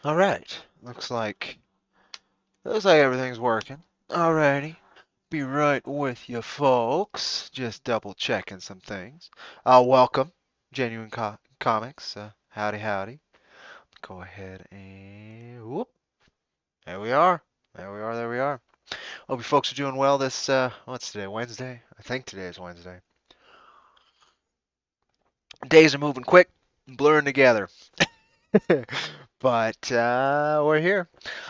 All right. Looks like everything's working. Alrighty. Be right with you, folks. Just double checking some things. Welcome, Genuine Comics. Howdy, howdy. Go ahead and whoop. There we are. There we are. There we are. Hope you folks are doing well. This what's today? Wednesday. I think today is Wednesday. Days are moving quick, blurring together. But we're here.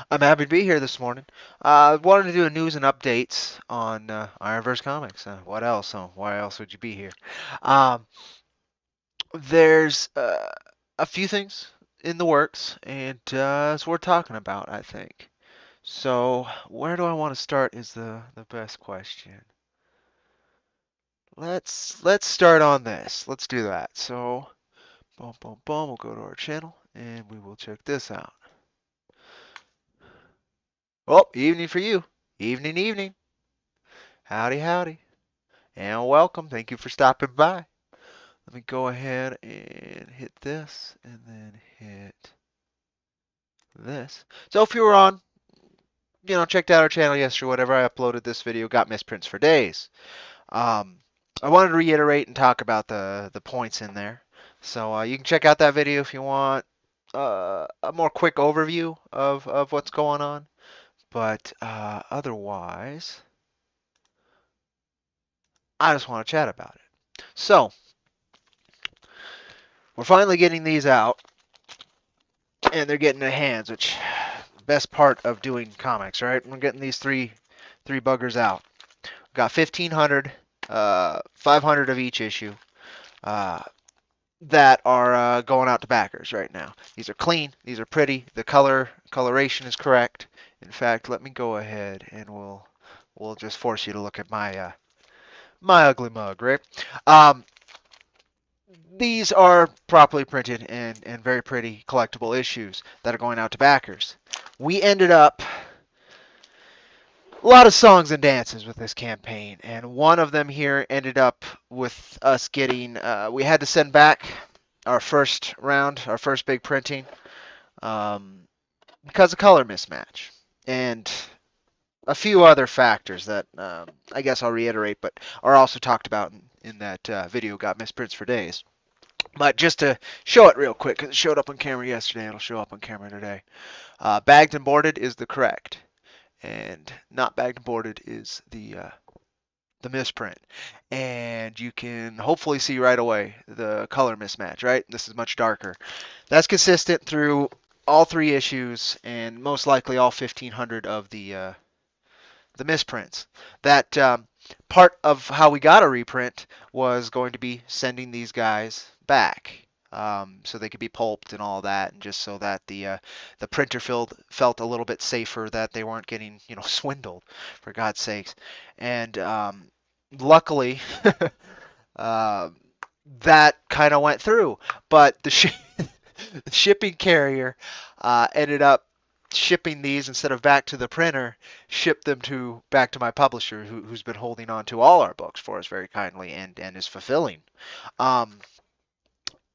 I'm happy to be here this morning. Wanted to do a news and updates on IronVerse Comics. What else? Why else would you be here? Um, there's a few things in the works, and it's worth talking about, I think. So, where do I want to start is the best question. Let's start on this. Let's do that. So, boom, boom, boom. We'll go to our channel, and we will check this out. Oh, evening for you. Evening, evening. Howdy, howdy. And welcome. Thank you for stopping by. Let me go ahead and hit this and then hit this. So if you were on, checked out our channel yesterday, whatever, I uploaded this video, got misprints for days. Um, I wanted to reiterate and talk about the points in there. So you can check out that video if you want a more quick overview of what's going on. But otherwise, I just want to chat about it. So, we're finally getting these out, and they're getting their hands, which best part of doing comics, right? We're getting these three buggers out. Got 1,500, 500 of each issue that are going out to backers right now. These are clean. These are pretty. The coloration is correct. In fact, let me go ahead and we'll just force you to look at my ugly mug, right? Um, these are properly printed and very pretty collectible issues that are going out to backers. We ended up a lot of songs and dances with this campaign, and one of them here ended up with us getting. We had to send back our first round, our first big printing, um, because of color mismatch and a few other factors that I guess I'll reiterate, but are also talked about in that video. Got misprints for days. But just to show it real quick, because it showed up on camera yesterday, it'll show up on camera today. Bagged and boarded is the correct, and not bagged and boarded is the misprint. And you can hopefully see right away the color mismatch, right? This is much darker. That's consistent through all three issues, and most likely all 1,500 of the misprints. That part of how we got a reprint was going to be sending these guys back. So they could be pulped and all that, and just so that the printer felt a little bit safer that they weren't getting swindled, for God's sakes. And luckily, uh, that kind of went through. But the shipping carrier ended up shipping these instead of back to the printer, shipped them to back to my publisher, who's been holding on to all our books for us very kindly and is fulfilling. Um,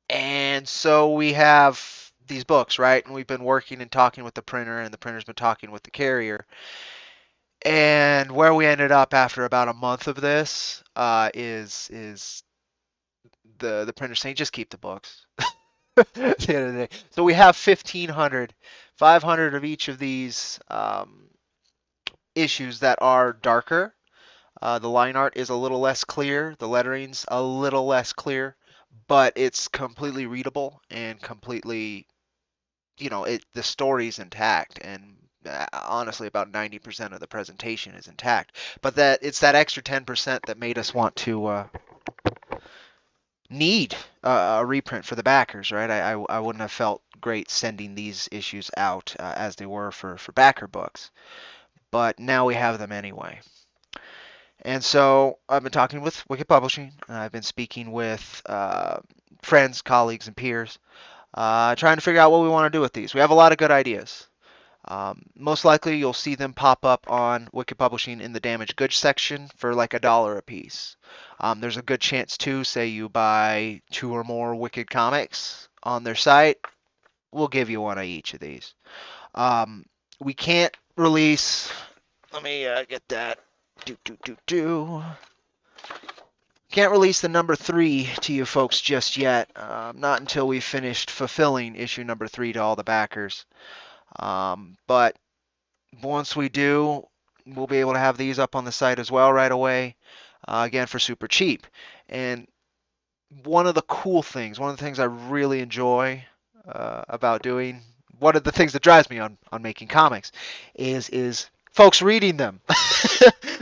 and so we have these books, right? And we've been working and talking with the printer, and the printer's been talking with the carrier. And where we ended up after about a month of this is the printer saying just keep the books. At the end of the day. So we have 1,500, 500 of each of these issues that are darker. The line art is a little less clear, the lettering's a little less clear, but it's completely readable and completely, the story's intact, and honestly about 90% of the presentation is intact. But that it's that extra 10% that made us want to need a reprint for the backers, right? I wouldn't have felt great sending these issues out as they were for backer books, but now we have them anyway. And so I've been talking with Wicked Publishing, and I've been speaking with friends, colleagues, and peers, trying to figure out what we want to do with these. We have a lot of good ideas. Most likely you'll see them pop up on Wicked Publishing in the damaged goods section for like $1 a piece. There's a good chance too, say you buy 2 or more Wicked comics on their site, we'll give you one of each of these. We can't release. Let me get that. Do. Can't release the number 3 to you folks just yet. Not until we've finished fulfilling issue number 3 to all the backers. But once we do, we'll be able to have these up on the site as well right away. Again, for super cheap. And one of the cool things, one of the things I really enjoy about doing, one of the things that drives me on making comics is folks reading them.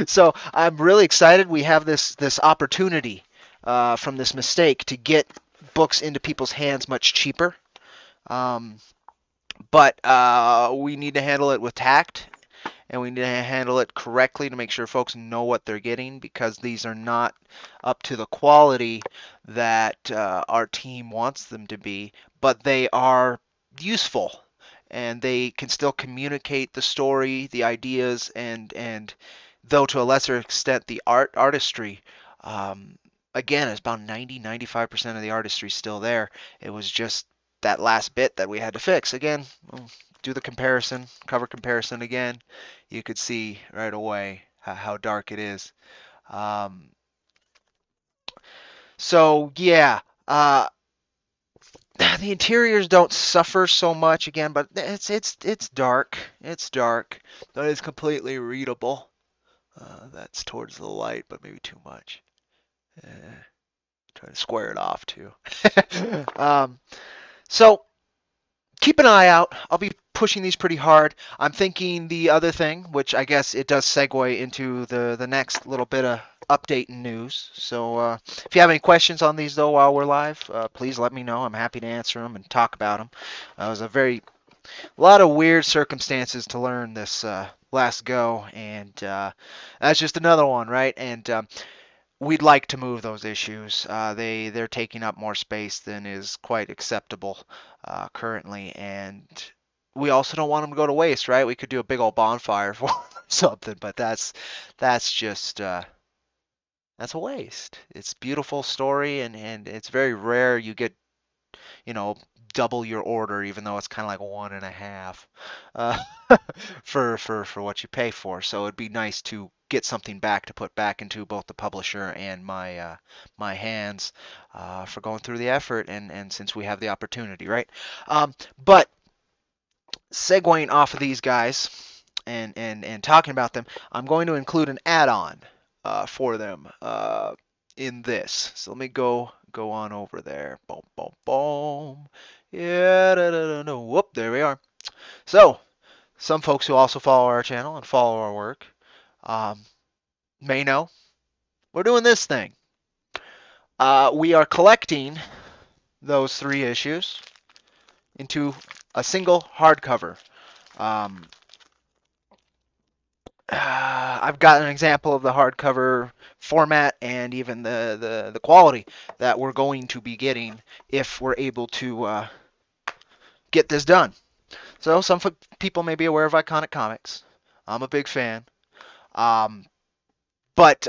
So I'm really excited we have this opportunity from this mistake to get books into people's hands much cheaper. But we need to handle it with tact, and we need to handle it correctly to make sure folks know what they're getting, because these are not up to the quality that our team wants them to be, but they are useful and they can still communicate the story, the ideas, and though to a lesser extent the artistry. Again, it's about 90-95% of the artistry still there. It was just that last bit that we had to fix. Again, we'll do the comparison, cover comparison again. You could see right away how dark it is. So yeah, the interiors don't suffer so much again, but it's dark. It's dark, but it's completely readable. That's towards the light, but maybe too much. Try to square it off too. So keep an eye out. I'll be pushing these pretty hard. I'm thinking the other thing, which I guess it does segue into the next little bit of update and news. So if you have any questions on these though while we're live, please let me know. I'm happy to answer them and talk about them. It was a lot of weird circumstances to learn this last go, and that's just another one, right? And we'd like to move those issues. They're taking up more space than is quite acceptable currently, and we also don't want them to go to waste, right? We could do a big old bonfire for something, but that's just that's a waste. It's a beautiful story, and it's very rare you get, you know, double your order, even though it's kind of like 1.5 uh, for what you pay for. So it'd be nice to get something back to put back into both the publisher and my hands for going through the effort, and since we have the opportunity, right? But segueing off of these guys and talking about them, I'm going to include an add-on for them in this. So let me go on over there. Boom, boom, boom. Yeah, no. Whoop, there we are. So some folks who also follow our channel and follow our work may know we're doing this thing. We are collecting those 3 issues into a single hardcover. I've got an example of the hardcover format and even the quality that we're going to be getting if we're able to get this done. So some people may be aware of Iconic Comics. I'm a big fan. But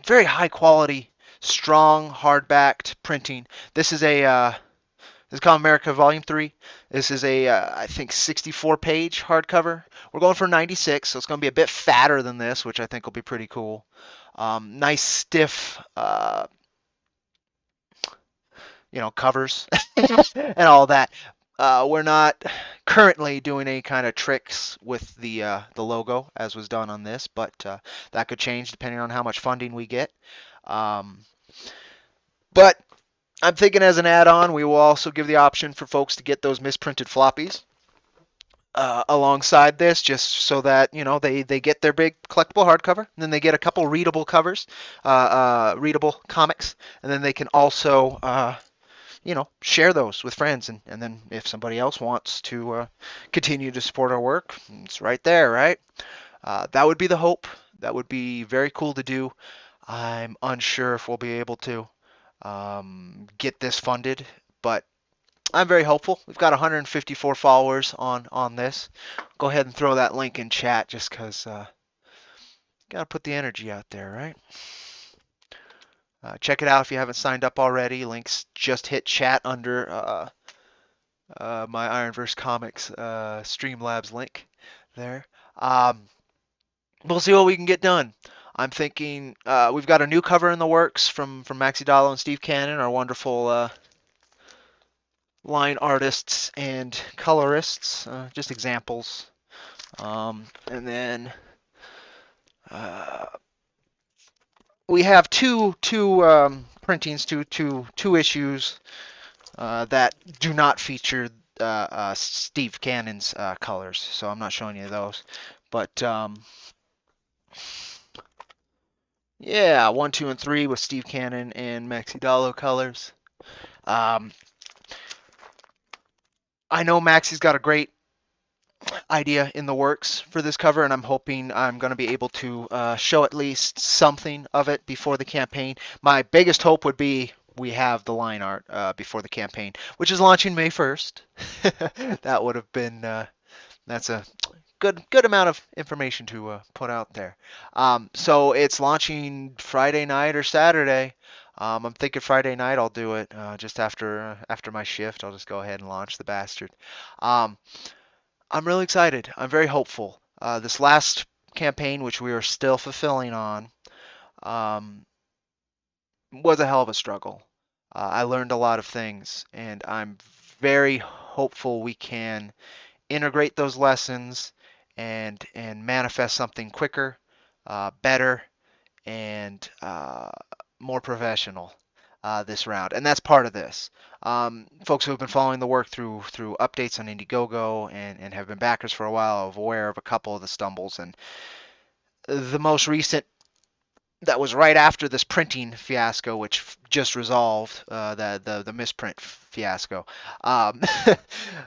very high quality, strong, hardbacked printing. This is this is called America Volume 3. This is a, I think, 64-page hardcover. We're going for 96, so it's going to be a bit fatter than this, which I think will be pretty cool. Nice, stiff, covers and all that. We're not currently doing any kind of tricks with the logo, as was done on this, but that could change depending on how much funding we get. But I'm thinking as an add-on, we will also give the option for folks to get those misprinted floppies alongside this, just so that they get their big collectible hardcover, and then they get a couple readable covers, readable comics, and then they can also share those with friends, and then if somebody else wants to continue to support our work, it's right there, right? That would be the hope. That would be very cool to do. I'm unsure if we'll be able to get this funded, but I'm very hopeful. We've got 154 followers on this. Go ahead and throw that link in chat, just because gotta put the energy out there, right? Check it out if you haven't signed up already. Links just hit chat under my IronVerse Comics Streamlabs link there. Um, we'll see what we can get done. I'm thinking we've got a new cover in the works from Maxi Dallo and Steve Cannon, our wonderful line artists and colorists, just examples. And then uh, we have two printings, two issues that do not feature Steve Cannon's colors, so I'm not showing you those. But yeah, 1, 2, and 3 with Steve Cannon and Maxi Dallo colors. Um, I know Maxi's got a great idea in the works for this cover, and I'm hoping I'm going to be able to show at least something of it before the campaign. My biggest hope would be we have the line art before the campaign, which is launching May 1st. That would have been that's a good amount of information to put out there. So it's launching Friday night or Saturday. I'm thinking Friday night I'll do it just after my shift. I'll just go ahead and launch the bastard. Um, I'm really excited. I'm very hopeful. This last campaign, which we are still fulfilling on, um, was a hell of a struggle. I learned a lot of things, and I'm very hopeful we can integrate those lessons and manifest something quicker, better, and more professional this round, and that's part of this. Folks who have been following the work through updates on Indiegogo and have been backers for a while are aware of a couple of the stumbles, and the most recent that was right after this printing fiasco, which just resolved the misprint fiasco. Um,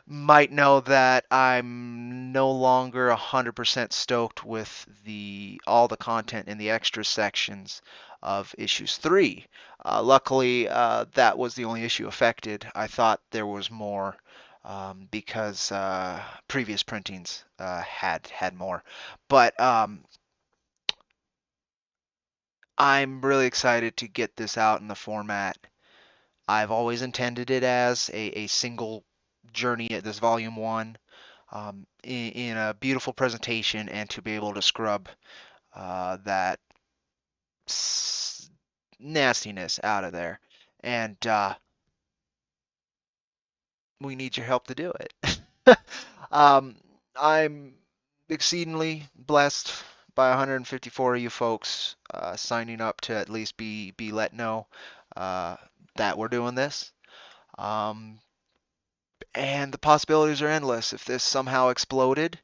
might know that I'm no longer 100% stoked with the all the content in the extra sections of issues 3. Luckily, that was the only issue affected. I thought there was more because previous printings had more, but I'm really excited to get this out in the format I've always intended it as a single journey at this volume 1 in a beautiful presentation and to be able to scrub that nastiness out of there. And we need your help to do it. um, I'm exceedingly blessed by 154 of you folks signing up to at least be let know uh, that we're doing this. Um, and the possibilities are endless. If this somehow exploded,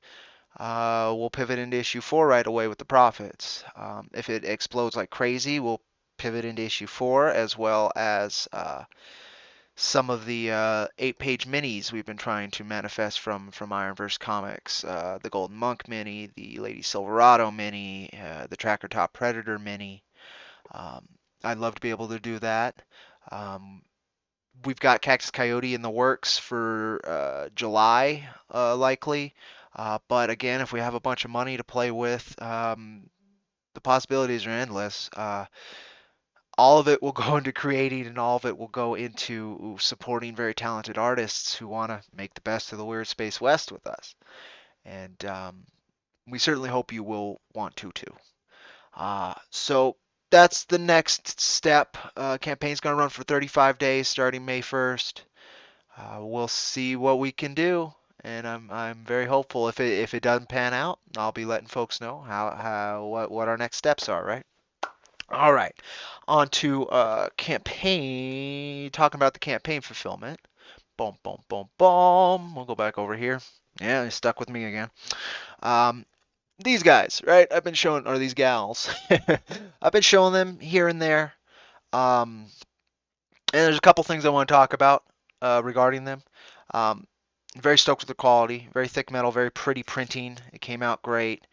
we'll pivot into issue 4 right away with the profits. If it explodes like crazy, we'll pivot into issue 4 as well as some of the 8-page minis we've been trying to manifest from IronVerse Comics. The Golden Monk mini, the Lady Silverado mini, the Tracker Top Predator mini. Um, I'd love to be able to do that. Um, we've got Cactus Coyote in the works for July, likely. But again, if we have a bunch of money to play with, the possibilities are endless. All of it will go into creating, and all of it will go into supporting very talented artists who want to make the best of the Weird Space West with us. And we certainly hope you will want to too. So that's the next step. Campaign's going to run for 35 days starting May 1st. We'll see what we can do, and I'm very hopeful. If it doesn't pan out, I'll be letting folks know what our next steps are. Right. All right. On to campaign. Talking about the campaign fulfillment. Boom, boom, boom, boom. We'll go back over here. Yeah, he's stuck with me again. Um, these guys, right? I've been showing, or these gals. I've been showing them here and there. Um, and there's a couple things I want to talk about regarding them. Um, very stoked with the quality. Very thick metal, very pretty printing. It came out great.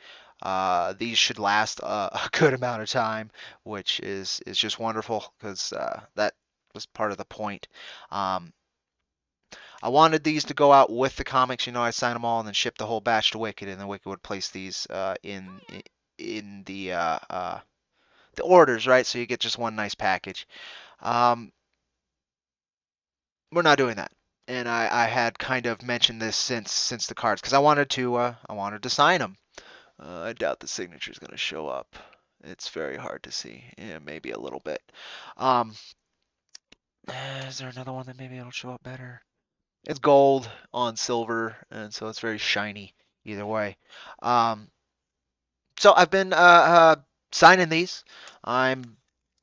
These should last a good amount of time, which is just wonderful because that was part of the point. Um, I wanted these to go out with the comics. I'd sign them all and then ship the whole batch to Wicked, and then Wicked would place these in the orders, right? So you get just one nice package. Um, we're not doing that. and I had kind of mentioned this since the cards, because I wanted to sign them. I doubt the signature is going to show up. It's very hard to see. Yeah, maybe a little bit. Um, is there another one that maybe it'll show up better? It's gold on silver, and so it's very shiny either way. Um, so I've been signing these. I'm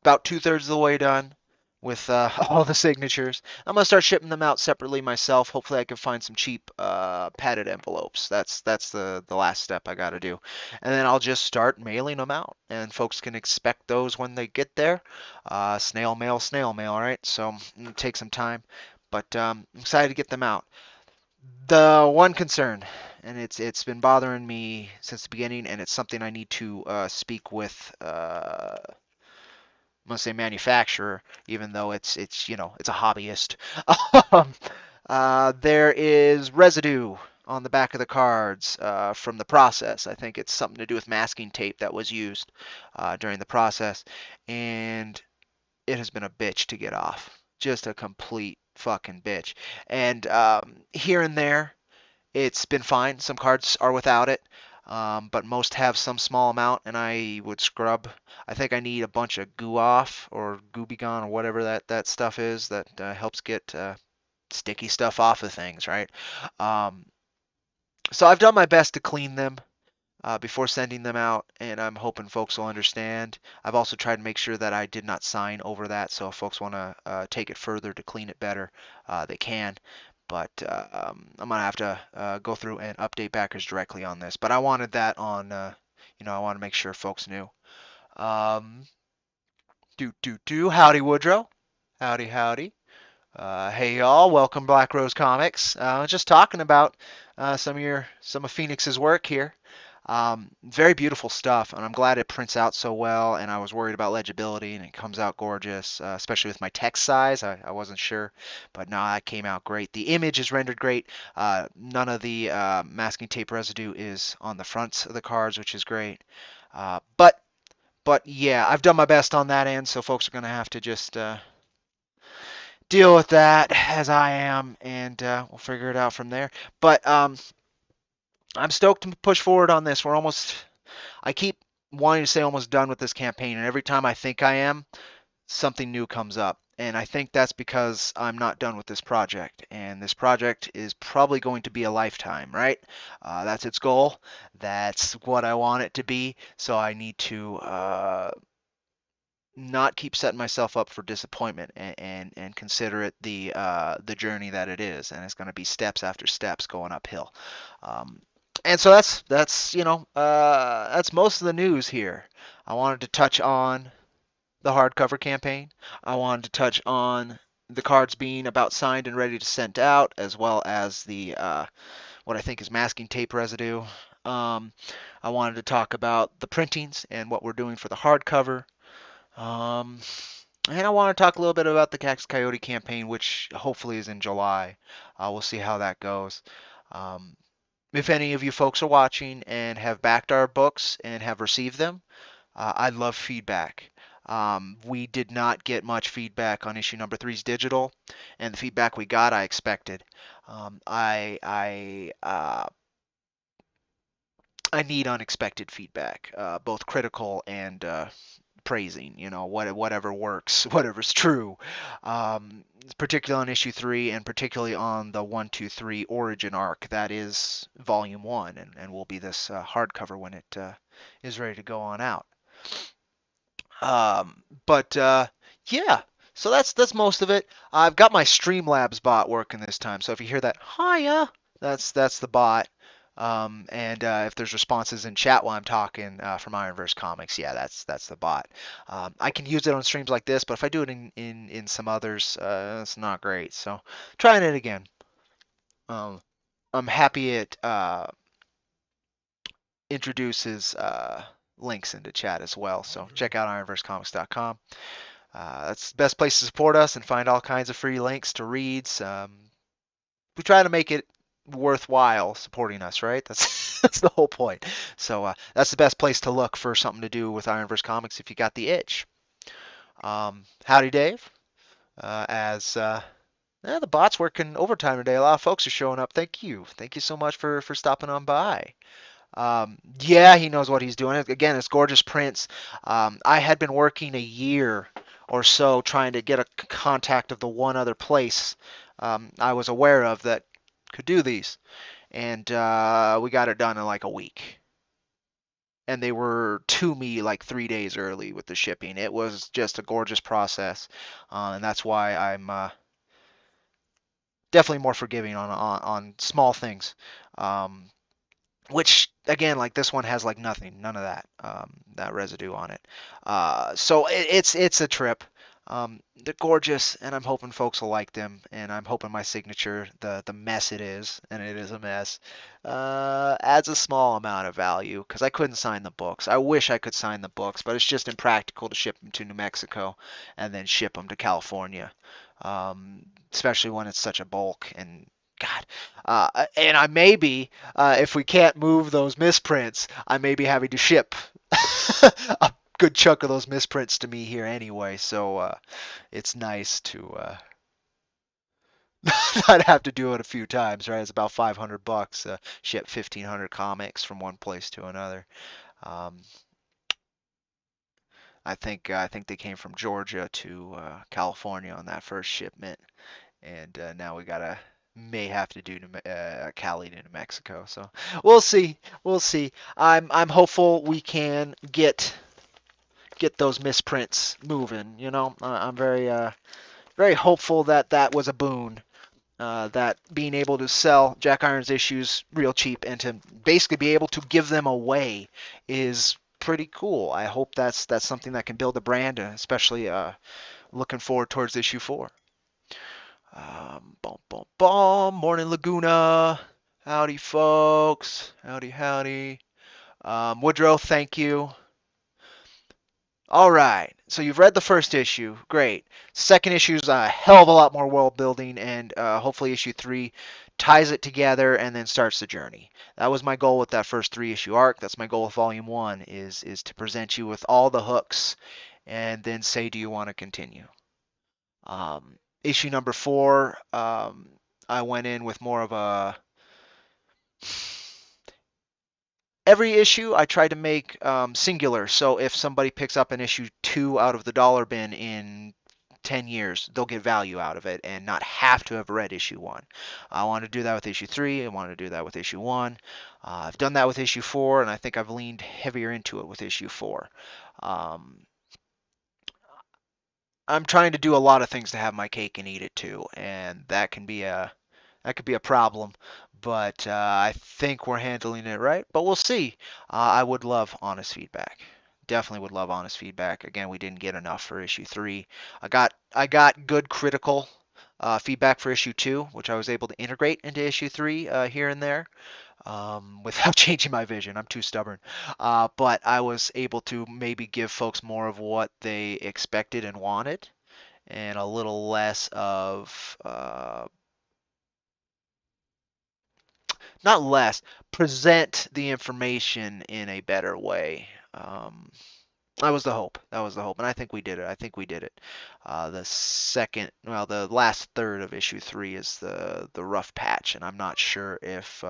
about 2/3 of the way done with all the signatures. I'm gonna start shipping them out separately myself. Hopefully, I can find some cheap padded envelopes. That's the last step I got to do, and then I'll just start mailing them out, and folks can expect those when they get there. Snail mail, snail mail, right? So it'll take some time, but I'm excited to get them out. The one concern, and it's been bothering me since the beginning, and it's something I need to speak with. I'm gonna say manufacturer, even though it's a hobbyist. Um, there is residue on the back of the cards from the process. I think it's something to do with masking tape that was used during the process, and it has been a bitch to get off. Just a complete fucking bitch. And here and there, it's been fine. Some cards are without it, but most have some small amount, and I would scrub. I think I need a bunch of goo off or Gooby Gone or whatever that stuff is that helps get sticky stuff off of things, right? Um, so I've done my best to clean them before sending them out, and I'm hoping folks will understand. I've also tried to make sure that I did not sign over that, so if folks want to take it further to clean it better, they can. But I'm gonna have to go through and update backers directly on this. But I wanted that on, I want to make sure folks knew. Um, howdy Woodrow, howdy howdy. Hey y'all, welcome Black Rose Comics. Just talking about some of Phoenix's work here. Very beautiful stuff, and I'm glad it prints out so well. And I was worried about legibility, and it comes out gorgeous, especially with my text size. I wasn't sure, but no, that came out great. The image is rendered great. None of the masking tape residue is on the fronts of the cards, which is great. Uh, but but yeah, I've done my best on that end, so folks are gonna have to just deal with that as I am, and we'll figure it out from there. But I'm stoked to push forward on this. I keep wanting to say almost done with this campaign, and every time I think I am, something new comes up. And I think that's because I'm not done with this project. And this project is probably going to be a lifetime, right? That's its goal. That's what I want it to be. So I need to not keep setting myself up for disappointment, and consider it the journey that it is, and it's going to be steps after steps going uphill. Um, and so that's most of the news here. I wanted to touch on the hardcover campaign. I wanted to touch on the cards being about signed and ready to send out, as well as the what I think is masking tape residue. Um, I wanted to talk about the printings and what we're doing for the hardcover. Um, and I want to talk a little bit about the Cactus Coyote campaign, which hopefully is in July. We'll see how that goes. Um, if any of you folks are watching and have backed our books and have received them, I'd love feedback. We did not get much feedback on issue number three's digital, and the feedback we got, I expected. I need unexpected feedback, both critical and praising, whatever works, whatever's true. Particularly on issue three, and particularly on the 1, 2, 3 origin arc. That is volume one, and will be this hardcover when it is ready to go on out. But yeah, so that's most of it. I've got my Streamlabs bot working this time, so if you hear that, hiya, that's the bot. And if there's responses in chat while I'm talking from IronVerse Comics, yeah, that's the bot. I can use it on streams like this, but if I do it in some others, it's not great. So trying it again. Um, I'm happy it introduces links into chat as well. So check out ironversecomics.com. That's the best place to support us and find all kinds of free links to reads. We try to make it worthwhile supporting us, right? That's the whole point. So that's the best place to look for something to do with IronVerse Comics if you got the itch. Howdy, Dave. As Yeah, the bot's working overtime today. A lot of folks are showing up. Thank you. Thank you so much for stopping on by. Yeah, he knows what he's doing. Again, it's gorgeous prints. I had been working a year or so trying to get a contact of the one other place I was aware of that could do these, and we got it done in like a week. And they were to me like 3 days early with the shipping. It was just a gorgeous process, and that's why I'm definitely more forgiving on small things. Um, which again, like this one has like nothing, none of that residue on it. So it's a trip. They're gorgeous, and I'm hoping folks will like them, and I'm hoping my signature, the mess it is, and it is a mess, adds a small amount of value because I couldn't sign the books. I wish I could sign the books, but it's just impractical to ship them to New Mexico and then ship them to California, especially when it's such a bulk and God, and I may be, if we can't move those misprints, I may be having to ship a good chunk of those misprints to me here anyway. So it's nice to not have to do it a few times, right? It's about 500 bucks ship 1,500 comics from one place to another. Um, I think they came from Georgia to California on that first shipment, and now we gotta may have to do Cali to New Mexico. So we'll see. We'll see. I'm hopeful we can get those misprints moving. I'm very hopeful that that was a boon. That being able to sell Jack Irons issues real cheap and to basically be able to give them away is pretty cool. I hope that's something that can build a brand, especially looking forward towards issue 4. Boom, boom, boom. Morning, Laguna. Howdy, folks. Howdy, howdy. Woodrow, thank you. All right. So you've read the first issue. Great. Second issue is a hell of a lot more world building, and hopefully issue 3 ties it together and then starts the journey. That was my goal with that first 3 issue arc. That's my goal with volume 1 is to present you with all the hooks and then say, do you want to continue? Issue number 4, I went in with more of a every issue I try to make singular. So if somebody picks up an issue 2 out of the dollar bin in 10 years, they'll get value out of it and not have to have read issue 1. I want to do that with issue 3. I want to do that with issue 1. I've done that with issue 4, and I think I've leaned heavier into it with issue 4. Um, I'm trying to do a lot of things to have my cake and eat it too, and that could be a problem. But I think we're handling it right. But we'll see. I would love honest feedback. Definitely would love honest feedback. Again, we didn't get enough for issue 3. I got good critical feedback for issue 2, which I was able to integrate into issue 3 here and there without changing my vision. I'm too stubborn. But I was able to maybe give folks more of what they expected and wanted, and a little less of not less, present the information in a better way. That was the hope. That was the hope, and I think we did it. I think we did it. The last third of issue 3 is the rough patch, and I'm not sure if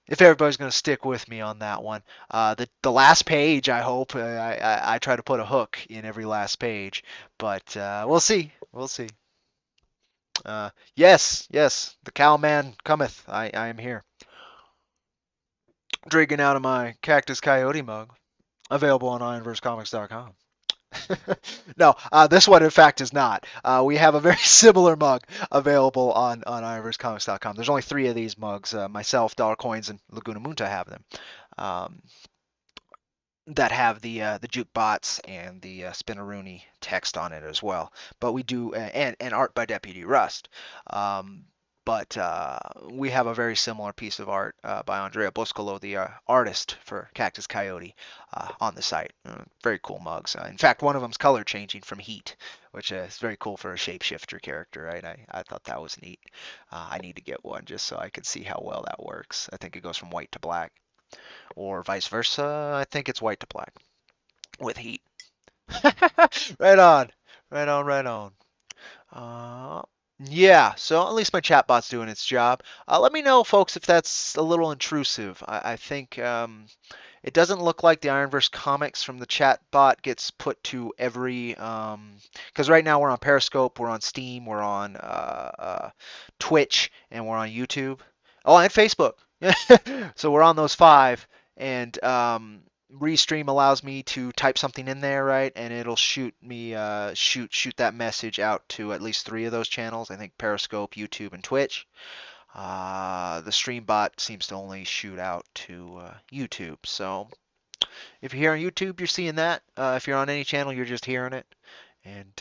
everybody's going to stick with me on that one. The last page, I hope I try to put a hook in every last page, but we'll see. We'll see. Yes, yes, the cowman cometh. I am here. Drinking out of my Cactus Coyote mug, available on IronVerseComics.com. No, this one in fact is not. We have a very similar mug available on IronVerseComics.com. There's only 3 of these mugs. Myself, Dollar Coins, and Laguna Munta have them. Um, that have the jukebox and the Spinneroonie text on it as well. But we do and art by Deputy Rust. But we have a very similar piece of art by Andrea Boscolo, the artist for Cactus Coyote, on the site. Very cool mugs. In fact, one of them's color changing from heat, which is very cool for a shapeshifter character, right? I thought that was neat. I need to get one just so I can see how well that works. I think it goes from white to black, or vice versa. I think it's white to black with heat. Right on, right on, right on. Yeah, so at least my chatbot's doing its job. Let me know, folks, if that's a little intrusive. I think it doesn't look like the IronVerse Comics from the chatbot gets put to every because right now we're on Periscope, we're on Steam, we're on Twitch, and we're on YouTube. Oh, and Facebook. So we're on those five, and Restream allows me to type something in there, right, and it'll shoot me shoot that message out to at least three of those channels. I think Periscope, YouTube, and Twitch. The StreamBot seems to only shoot out to YouTube. So if you're here on YouTube, you're seeing that. If you're on any channel, you're just hearing it. And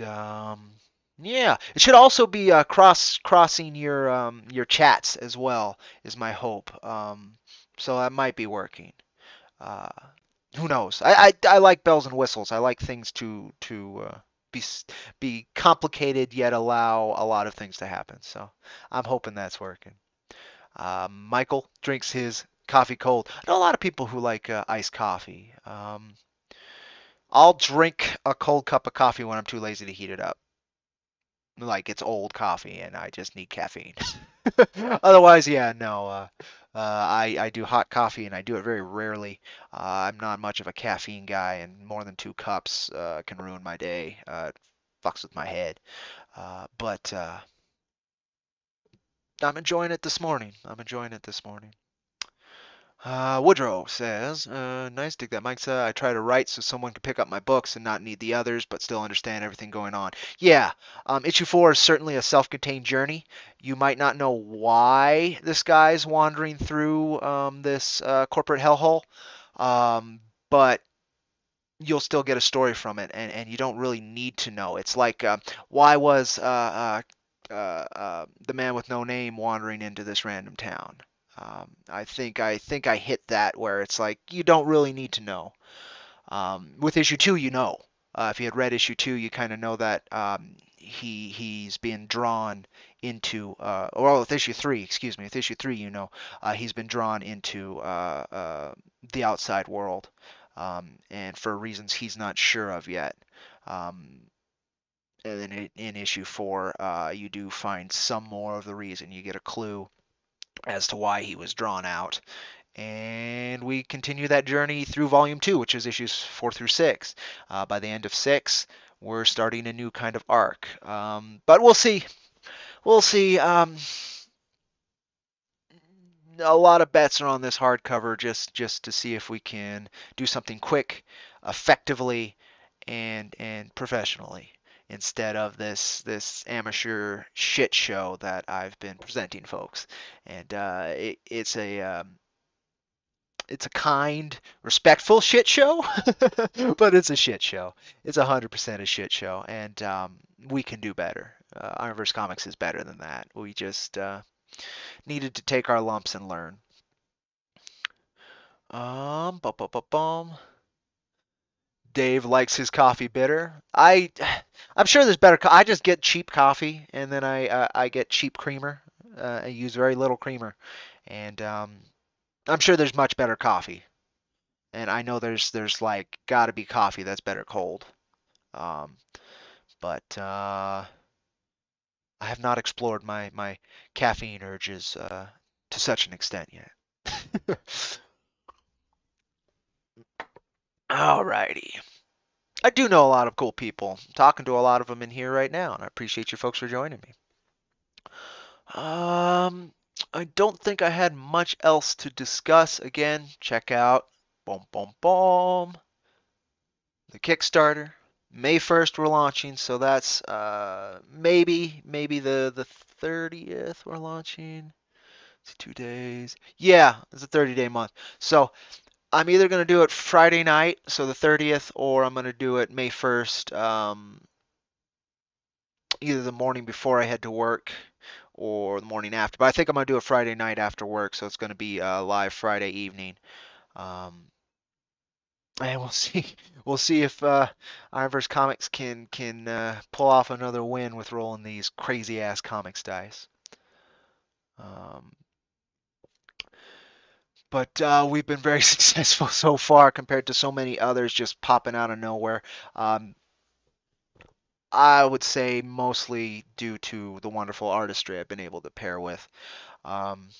yeah, it should also be crossing your chats as well, is my hope. So that might be working. Uh, who knows? I like bells and whistles. I like things to be be complicated yet allow a lot of things to happen. So I'm hoping that's working. Michael drinks his coffee cold. I know a lot of people who like iced coffee. I'll drink a cold cup of coffee when I'm too lazy to heat it up. Like it's old coffee and I just need caffeine. Otherwise, yeah, no. I do hot coffee and I do it very rarely. I'm not much of a caffeine guy, and more than 2 cups can ruin my day. It fucks with my head. But I'm enjoying it this morning. I'm enjoying it this morning. Woodrow says, nice dig that. Mike said, I try to write so someone can pick up my books and not need the others, but still understand everything going on. Yeah, issue 4 is certainly a self-contained journey. You might not know why this guy's wandering through this corporate hellhole, but you'll still get a story from it, and you don't really need to know. It's like, why was the man with no name wandering into this random town? I think I hit that where it's like you don't really need to know. With issue 2, you know. If you had read issue 2, you kind of know that he's being drawn into. Well, with issue 3, excuse me, with issue 3, you know, he's been drawn into the outside world, and for reasons he's not sure of yet. Um, and then in issue 4, you do find some more of the reason. You get a clue as to why he was drawn out. And we continue that journey through volume 2, which is issues 4 through 6. By the end of 6, we're starting a new kind of arc. But we'll see. We'll see. A lot of bets are on this hardcover just to see if we can do something quick, effectively, and professionally, instead of this amateur shit show that I've been presenting folks. And it's a kind, respectful shit show, but it's a shit show. It's 100% a shit show, and we can do better. IronVerse Comics is better than that. We just needed to take our lumps and learn. Bum, bum, bum, bum. Dave likes his coffee bitter. I'm sure there's better. I just get cheap coffee, and then I get cheap creamer. I use very little creamer, and I'm sure there's much better coffee. And I know there's like got to be coffee that's better cold. Um, but I have not explored my caffeine urges to such an extent yet. Alrighty. I do know a lot of cool people. I'm talking to a lot of them in here right now, and I appreciate you folks for joining me. Um, I don't think I had much else to discuss. Again, check out boom boom boom the Kickstarter. May 1st we're launching, so that's maybe the 30th we're launching. It's 2 days. Yeah, it's a 30-day month. So I'm either gonna do it Friday night, so the 30th, or I'm gonna do it May 1st, either the morning before I head to work or the morning after. But I think I'm gonna do it Friday night after work, so it's gonna be live Friday evening. Um, and we'll see. We'll see if IronVerse Comics can pull off another win with rolling these crazy ass comics dice. Um, but we've been very successful so far compared to so many others just popping out of nowhere. Um, I would say mostly due to the wonderful artistry I've been able to pair with. Um,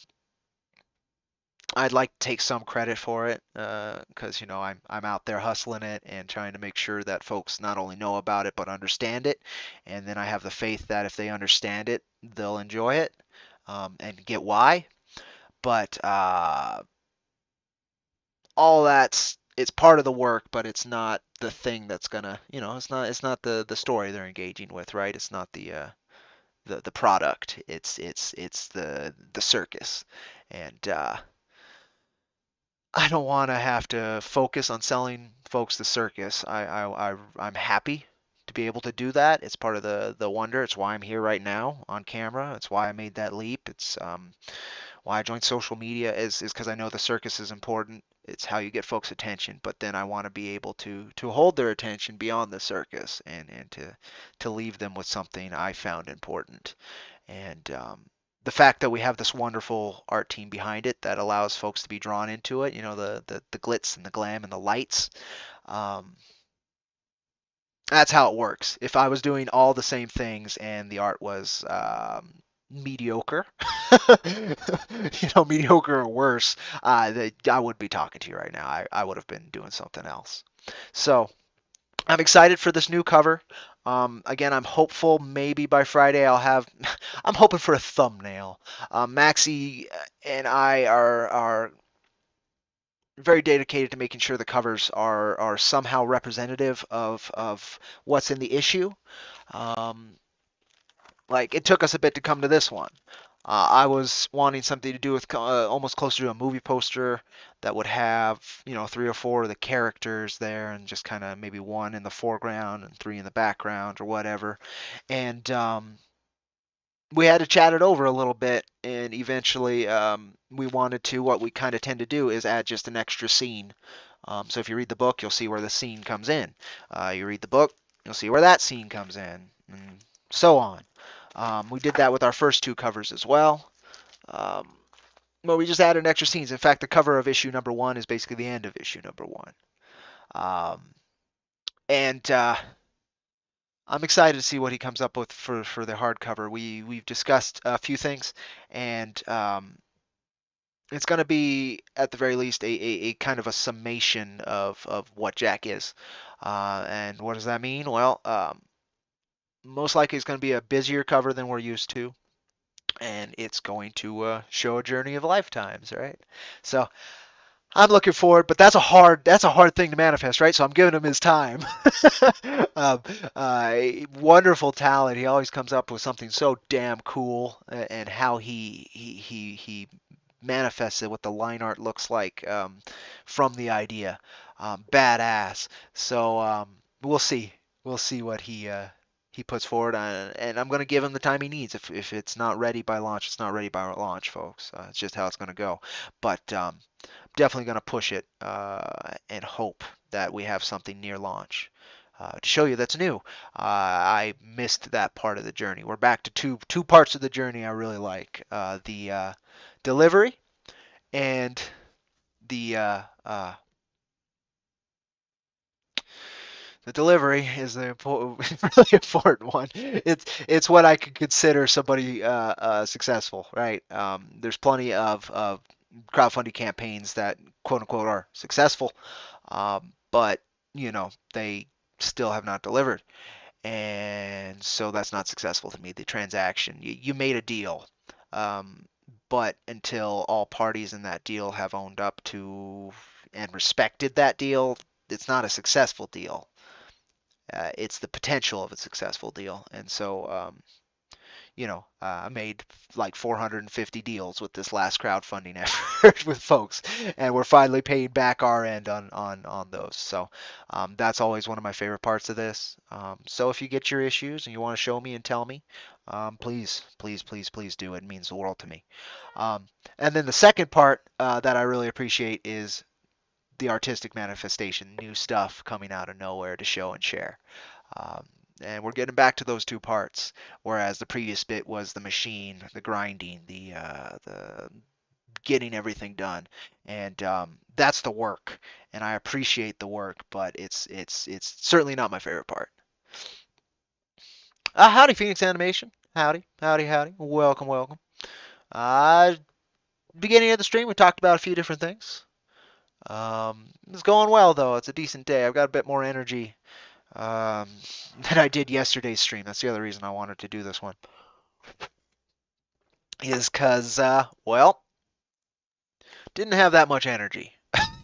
I'd like to take some credit for it because I'm out there hustling it and trying to make sure that folks not only know about it but understand it, and then I have the faith that if they understand it, they'll enjoy it and get why. But all that's it's part of the work, but it's not the thing that's gonna it's not the story they're engaging with, right? It's not the product. It's the circus, and I don't want to have to focus on selling folks the circus. I'm happy to be able to do that. It's part of the wonder. It's why I'm here right now on camera. It's why I made that leap. It's why I joined social media is because I know the circus is important. It's how you get folks' attention. But then I want to be able to hold their attention beyond the circus and to leave them with something I found important. And the fact that we have this wonderful art team behind it that allows folks to be drawn into it, the glitz and the glam and the lights, um, that's how it works. If I was doing all the same things and the art was mediocre, mediocre or worse, I would be talking to you right now. I would have been doing something else. So I'm excited for this new cover. Again, I'm hopeful maybe by Friday I'll have. I'm hoping for a thumbnail. Maxie and I are very dedicated to making sure the covers are somehow representative of what's in the issue. Um, like it took us a bit to come to this one. I was wanting something to do with almost closer to a movie poster that would have, three or four of the characters there and just kind of maybe one in the foreground and three in the background or whatever. And we had to chat it over a little bit, and eventually we wanted to. What we kind of tend to do is add just an extra scene. So if you read the book, you'll see where the scene comes in. You read the book, you'll see where that scene comes in, and so on. We did that with our first two covers as well. Um, well, we just added extra scenes. In fact, the cover of issue number one is basically the end of issue number one. Um, and I'm excited to see what he comes up with for the hardcover. We've discussed a few things, and it's going to be at the very least a kind of a summation of what Jack is. And what does that mean? Well, most likely it's going to be a busier cover than we're used to, and it's going to show a journey of lifetimes, right? So I'm looking forward, but that's a hard thing to manifest, right? So I'm giving him his time. um, Wonderful talent. He always comes up with something so damn cool, and how he manifests it, what the line art looks like from the idea. Badass. So we'll see. We'll see what he puts forward, and I'm going to give him the time he needs. If it's not ready by launch, it's not ready by launch, folks. It's just how it's going to go. But definitely going to push it and hope that we have something near launch to show you that's new. I missed that part of the journey. We're back to two parts of the journey I really like: the delivery and the the delivery is the really important one. It's what I could consider somebody successful, right? There's plenty of crowdfunding campaigns that quote unquote are successful, but they still have not delivered, and so that's not successful to me. The transaction, you made a deal, um, but until all parties in that deal have owned up to and respected that deal, it's not a successful deal. It's the potential of a successful deal. And so, I made like 450 deals with this last crowdfunding effort with folks, and we're finally paying back our end on those. So that's always one of my favorite parts of this. So if you get your issues and you want to show me and tell me, please, please, please, please do. It means the world to me. Um, and then the second part that I really appreciate is the artistic manifestation, new stuff coming out of nowhere to show and share. Um, and we're getting back to those two parts, whereas the previous bit was the machine, the grinding, the getting everything done, and that's the work. And I appreciate the work, but it's certainly not my favorite part. Howdy, Phoenix Animation. Howdy, howdy, howdy. Welcome, welcome. Uh, Beginning of the stream, we talked about a few different things. It's going well though. It's a decent day. I've got a bit more energy um, than I did yesterday's stream. That's the other reason I wanted to do this one. Is because, well, didn't have that much energy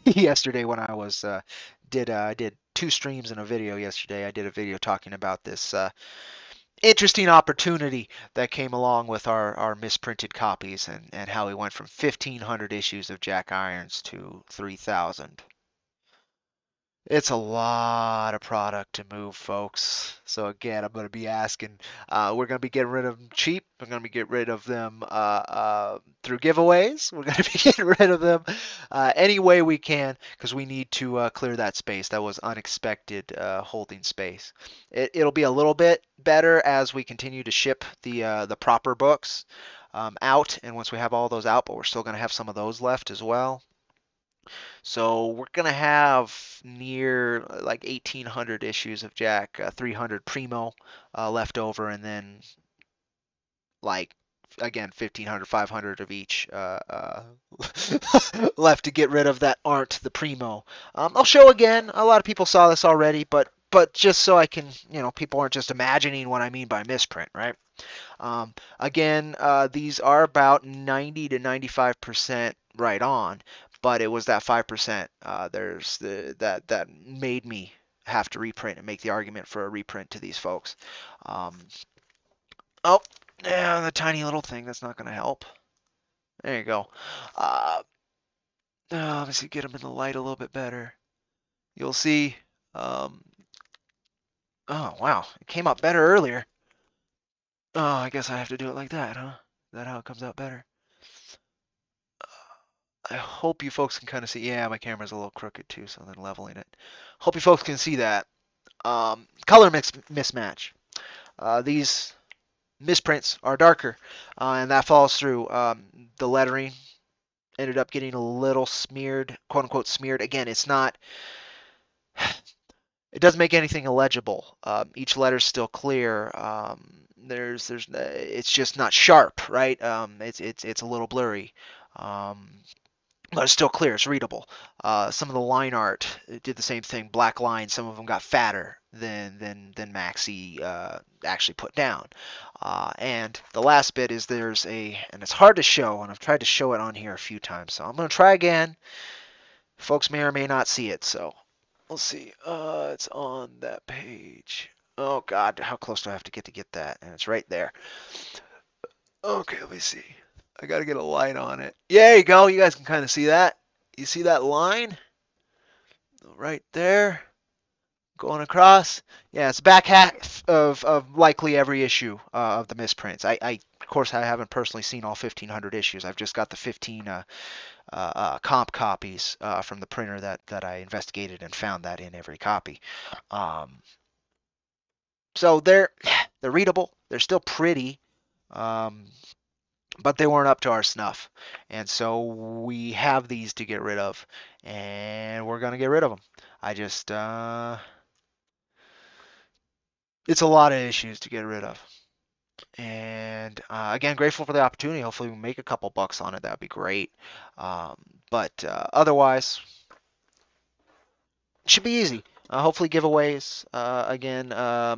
yesterday when I was I did two streams and a video yesterday. I did a video talking about this interesting opportunity that came along with our misprinted copies and how we went from 1,500 issues of Jack Irons to 3,000. It's a lot of product to move, folks. So again, I'm going to be asking. We're going to be getting rid of them cheap. We're going to be getting rid of them through giveaways. We're going to be getting rid of them any way we can because we need to clear that space. That was unexpected holding space. It'll be a little bit better as we continue to ship the proper books out, and once we have all those out, but we're still going to have some of those left as well. So we're gonna have near like 1,800 issues of Jack, 300 Primo left over, and then like again 1,500, 500 of each left to get rid of that aren't the Primo. I'll show again. A lot of people saw this already, but just so I can, people aren't just imagining what I mean by misprint, right? Again, these are about 90 to 95% right on, but it was that 5% that made me have to reprint and make the argument for a reprint to these folks. Um, oh, yeah, the tiny little thing that's not going to help. There you go. Uh, let me see, get them in the light a little bit better. You'll see. Um, oh wow, it came out better earlier. Oh, I guess I have to do it like that, huh? Is that how it comes out better? I hope you folks can kind of see. Yeah, my camera's a little crooked too, so then leveling it. Hope you folks can see that. Color mix mismatch. These misprints are darker, and that falls through. The lettering ended up getting a little smeared, quote unquote smeared. Again, it's not. It doesn't make anything illegible. Each letter's still clear. It's just not sharp, right? It's a little blurry. But it's still clear, it's readable. Some of the line art did the same thing, black lines. Some of them got fatter than Maxi actually put down. And the last bit is and it's hard to show, and I've tried to show it on here a few times, so I'm going to try again. Folks may or may not see it, so let's see. It's on that page. Oh God, how close do I have to get that? And it's right there. Okay, let me see. I gotta get a light on it. Yeah, there you go. You guys can kind of see that. You see that line right there going across? Yeah, it's back half of likely every issue of the misprints. Of course, I haven't personally seen all 1,500 issues. I've just got the 15 comp copies from the printer that I investigated and found that in every copy. So they're readable. They're still pretty. Um, but they weren't up to our snuff. And so we have these to get rid of, and we're going to get rid of them. I just, it's a lot of issues to get rid of. And again, grateful for the opportunity. Hopefully, we make a couple bucks on it. That would be great. Um, but otherwise, it should be easy. Hopefully, giveaways. Again,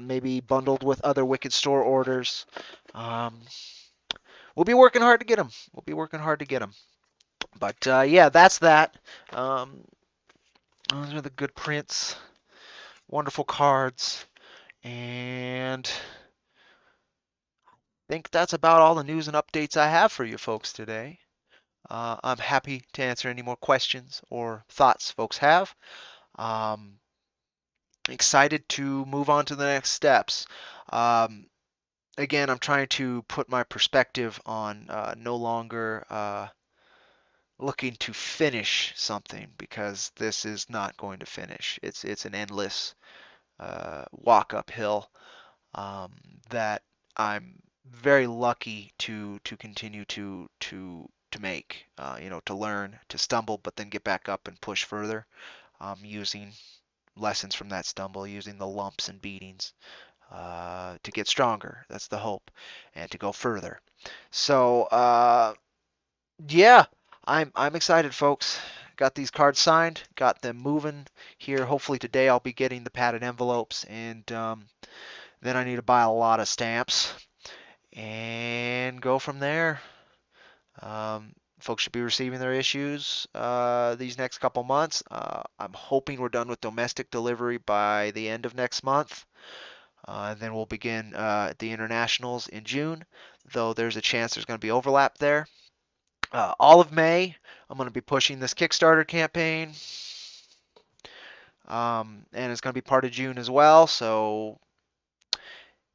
maybe bundled with other Wicked Store orders. Um, we'll be working hard to get them. We'll be working hard to get them. But yeah, that's that. Those are the good prints, wonderful cards, and I think that's about all the news and updates I have for you folks today. I'm happy to answer any more questions or thoughts folks have. Um, Excited to move on to the next steps. Again, I'm trying to put my perspective on no longer looking to finish something because this is not going to finish. It's an endless walk uphill that I'm very lucky to continue to make. To learn, to stumble, but then get back up and push further. Using lessons from that stumble, using the lumps and beatings to get stronger. That's the hope, and to go further. So yeah, I'm excited, folks. Got these cards signed, got them moving here. Hopefully today I'll be getting the padded envelopes, and then I need to buy a lot of stamps and go from there. Folks should be receiving their issues these next couple months. I'm hoping we're done with domestic delivery by the end of next month. And then we'll begin the internationals in June, though there's a chance there's going to be overlap there. All of May, I'm going to be pushing this Kickstarter campaign, and it's going to be part of June as well. So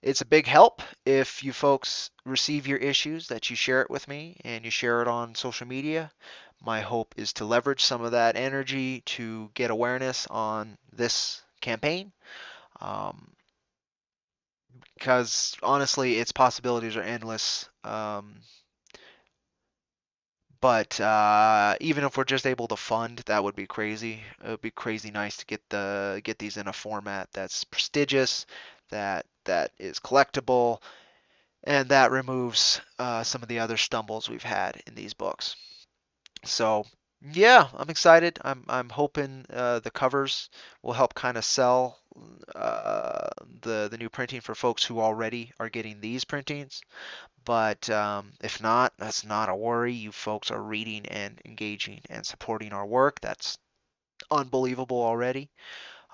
it's a big help if you folks receive your issues that you share it with me and you share it on social media. My hope is to leverage some of that energy to get awareness on this campaign. Um, because honestly, its possibilities are endless. But even if we're just able to fund, that would be crazy. It would be crazy nice to get these in a format that's prestigious, that is collectible, and that removes some of the other stumbles we've had in these books. So yeah, I'm excited. I'm hoping the covers will help kind of sell the new printing for folks who already are getting these printings. But if not, that's not a worry. You folks are reading and engaging and supporting our work. That's unbelievable already.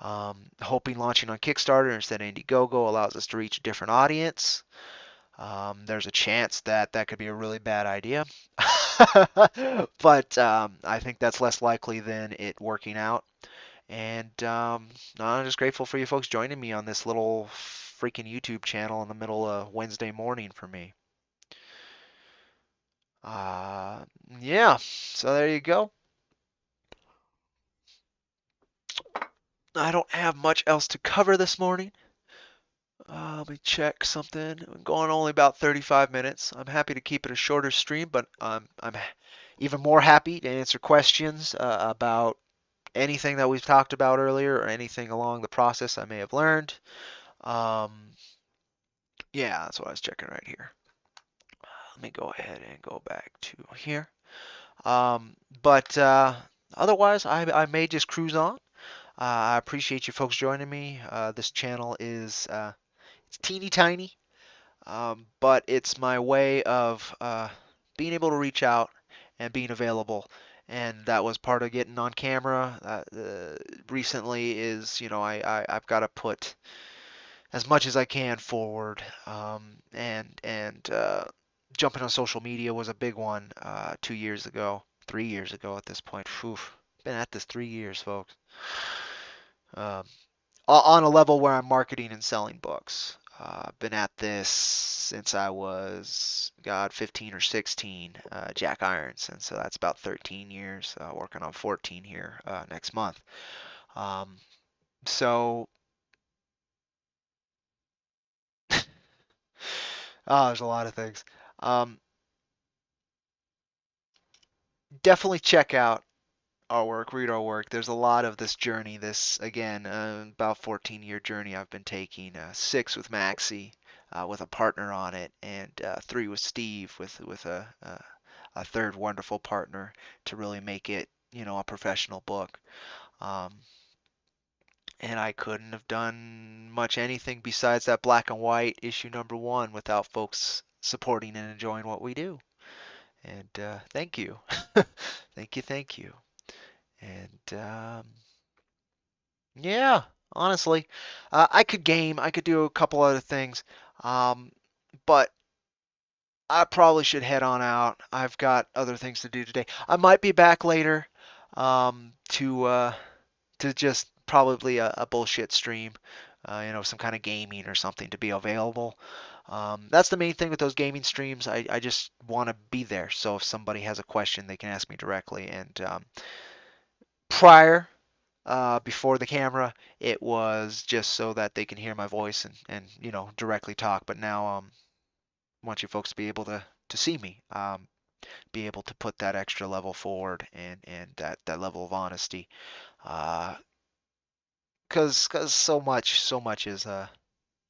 Hoping launching on Kickstarter instead of Indiegogo allows us to reach a different audience. There's a chance that that could be a really bad idea, but I think that's less likely than it working out. And no, I'm just grateful for you folks joining me on this little freaking YouTube channel in the middle of Wednesday morning for me. Uh, yeah, so there you go. I don't have much else to cover this morning. Let me check something. I'm going only about 35 minutes. I'm happy to keep it a shorter stream, but I'm even more happy to answer questions about anything that we've talked about earlier or anything along the process I may have learned. Um, yeah, that's what I was checking right here. Let me go ahead and go back to here. Um, but otherwise, I may just cruise on. I appreciate you folks joining me. This channel is it's teeny tiny, but it's my way of being able to reach out and being available. And that was part of getting on camera recently. Is I've got to put as much as I can forward, and jumping on social media was a big one 2 years ago, 3 years ago at this point. Phew, been at this 3 years, folks. Um, on a level where I'm marketing and selling books. Been at this since I was, God, 15 or 16, Jack Irons, and so that's about 13 years. Working on 14 here next month. Um, so, there's a lot of things. Um, Definitely check out our work, read our work. There's a lot of this journey, this again, about 14-year journey I've been taking. Six with Maxie, with a partner on it, and three with Steve, with a third wonderful partner to really make it, a professional book. Um, and I couldn't have done much anything besides that black and white issue number one without folks supporting and enjoying what we do. And thank you, thank you. And yeah, honestly, I could game. I could do a couple other things, um, but I probably should head on out. I've got other things to do today. I might be back later to just probably a bullshit stream, some kind of gaming or something to be available. That's the main thing with those gaming streams. I just want to be there. So if somebody has a question, they can ask me directly. And prior before the camera, it was just so that they can hear my voice and directly talk. But now I want you folks to be able to see me, be able to put that extra level forward and that level of honesty. Because so much is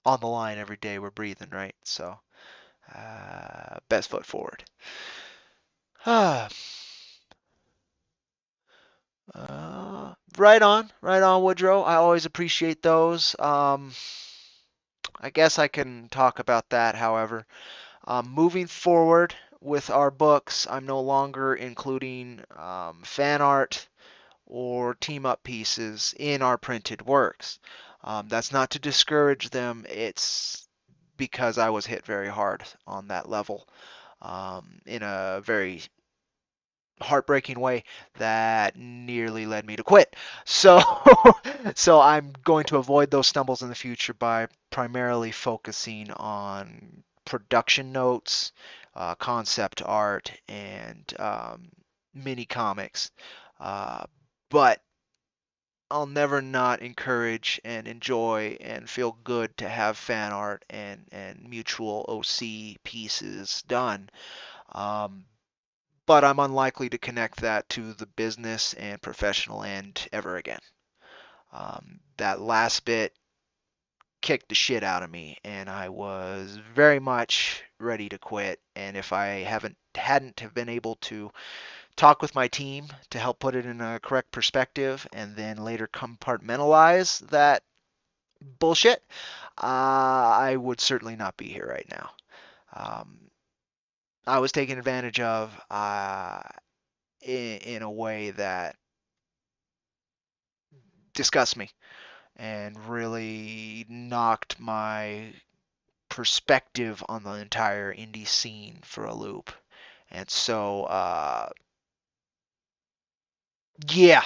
on the line every day we're breathing, right? So, best foot forward. Ah, right on, Woodrow. I always appreciate those. I guess I can talk about that, however. Moving forward with our books, I'm no longer including fan art or team up pieces in our printed works. That's not to discourage them, it's because I was hit very hard on that level in a very heartbreaking way that nearly led me to quit. So, so I'm going to avoid those stumbles in the future by primarily focusing on production notes, concept art, and mini comics. Uh, but I'll never not encourage and enjoy and feel good to have fan art and mutual OC pieces done. Um, but I'm unlikely to connect that to the business and professional end ever again. That last bit kicked the shit out of me, and I was very much ready to quit. And if I hadn't have been able to talk with my team to help put it in a correct perspective, and then later compartmentalize that bullshit, I would certainly not be here right now. Um, I was taken advantage of in a way that disgusts me and really knocked my perspective on the entire indie scene for a loop. And so, yeah,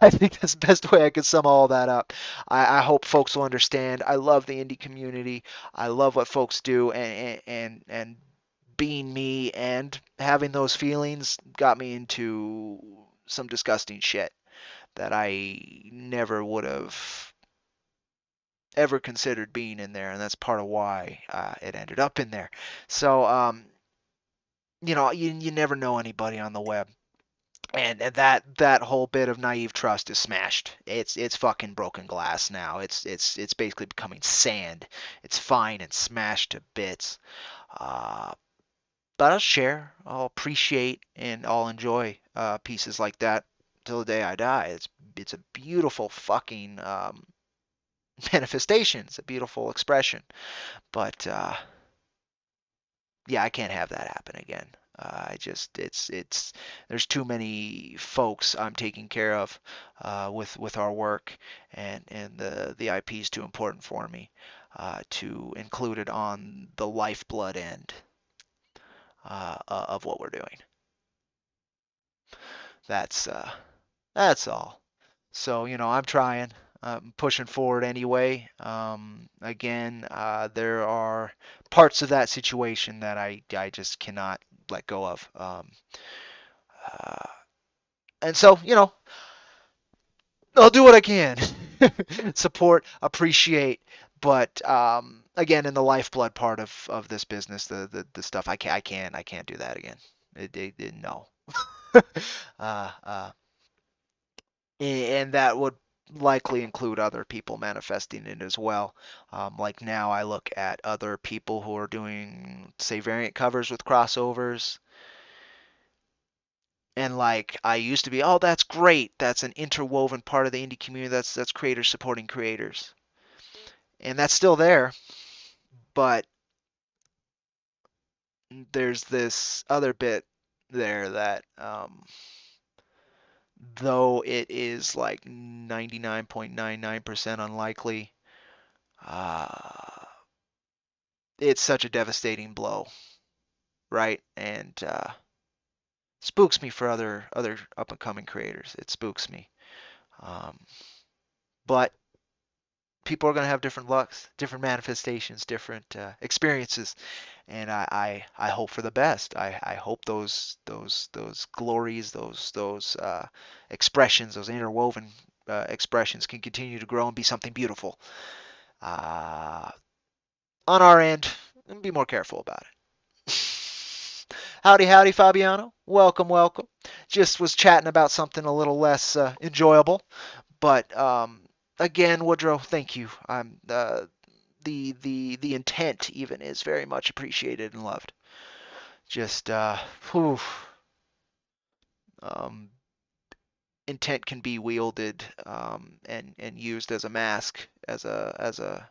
I think that's the best way I could sum all that up. I hope folks will understand. I love the indie community. I love what folks do, and being me and having those feelings got me into some disgusting shit that I never would have ever considered being in there, and that's part of why it ended up in there. So, you never know anybody on the web, and that whole bit of naive trust is smashed. It's fucking broken glass now. It's basically becoming sand. It's fine and smashed to bits. Uh, but I'll share, I'll appreciate, and I'll enjoy pieces like that till the day I die. It's a beautiful fucking manifestation. It's a beautiful expression. But yeah, I can't have that happen again. I just it's there's too many folks I'm taking care of with our work, and the IP is too important for me to include it on the lifeblood end of what we're doing. That's uh, that's all. So, I'm trying. I'm pushing forward anyway. Again, there are parts of that situation that I just cannot let go of. Uh, and so, I'll do what I can. Support, appreciate, but again, in the lifeblood part of this business, the stuff I can't do that again. No. uh, uh, and that would likely include other people manifesting it as well. Like now, I look at other people who are doing, say, variant covers with crossovers, and like I used to be, oh, that's great. That's an interwoven part of the indie community. That's creators supporting creators, and that's still there. But there's this other bit there that, though it is like 99.99% unlikely, uh, it's such a devastating blow, right? And spooks me for other up and coming creators. It spooks me. Um, but people are going to have different lucks, different manifestations, different experiences, and I hope for the best. I hope those glories, those expressions, those interwoven expressions can continue to grow and be something beautiful. Uh, on our end, be more careful about it. Howdy, howdy, Fabiano. Welcome, welcome. Just was chatting about something a little less enjoyable, but again, Woodrow, thank you. the intent even is very much appreciated and loved. Just whew, um, intent can be wielded and used as a mask, as a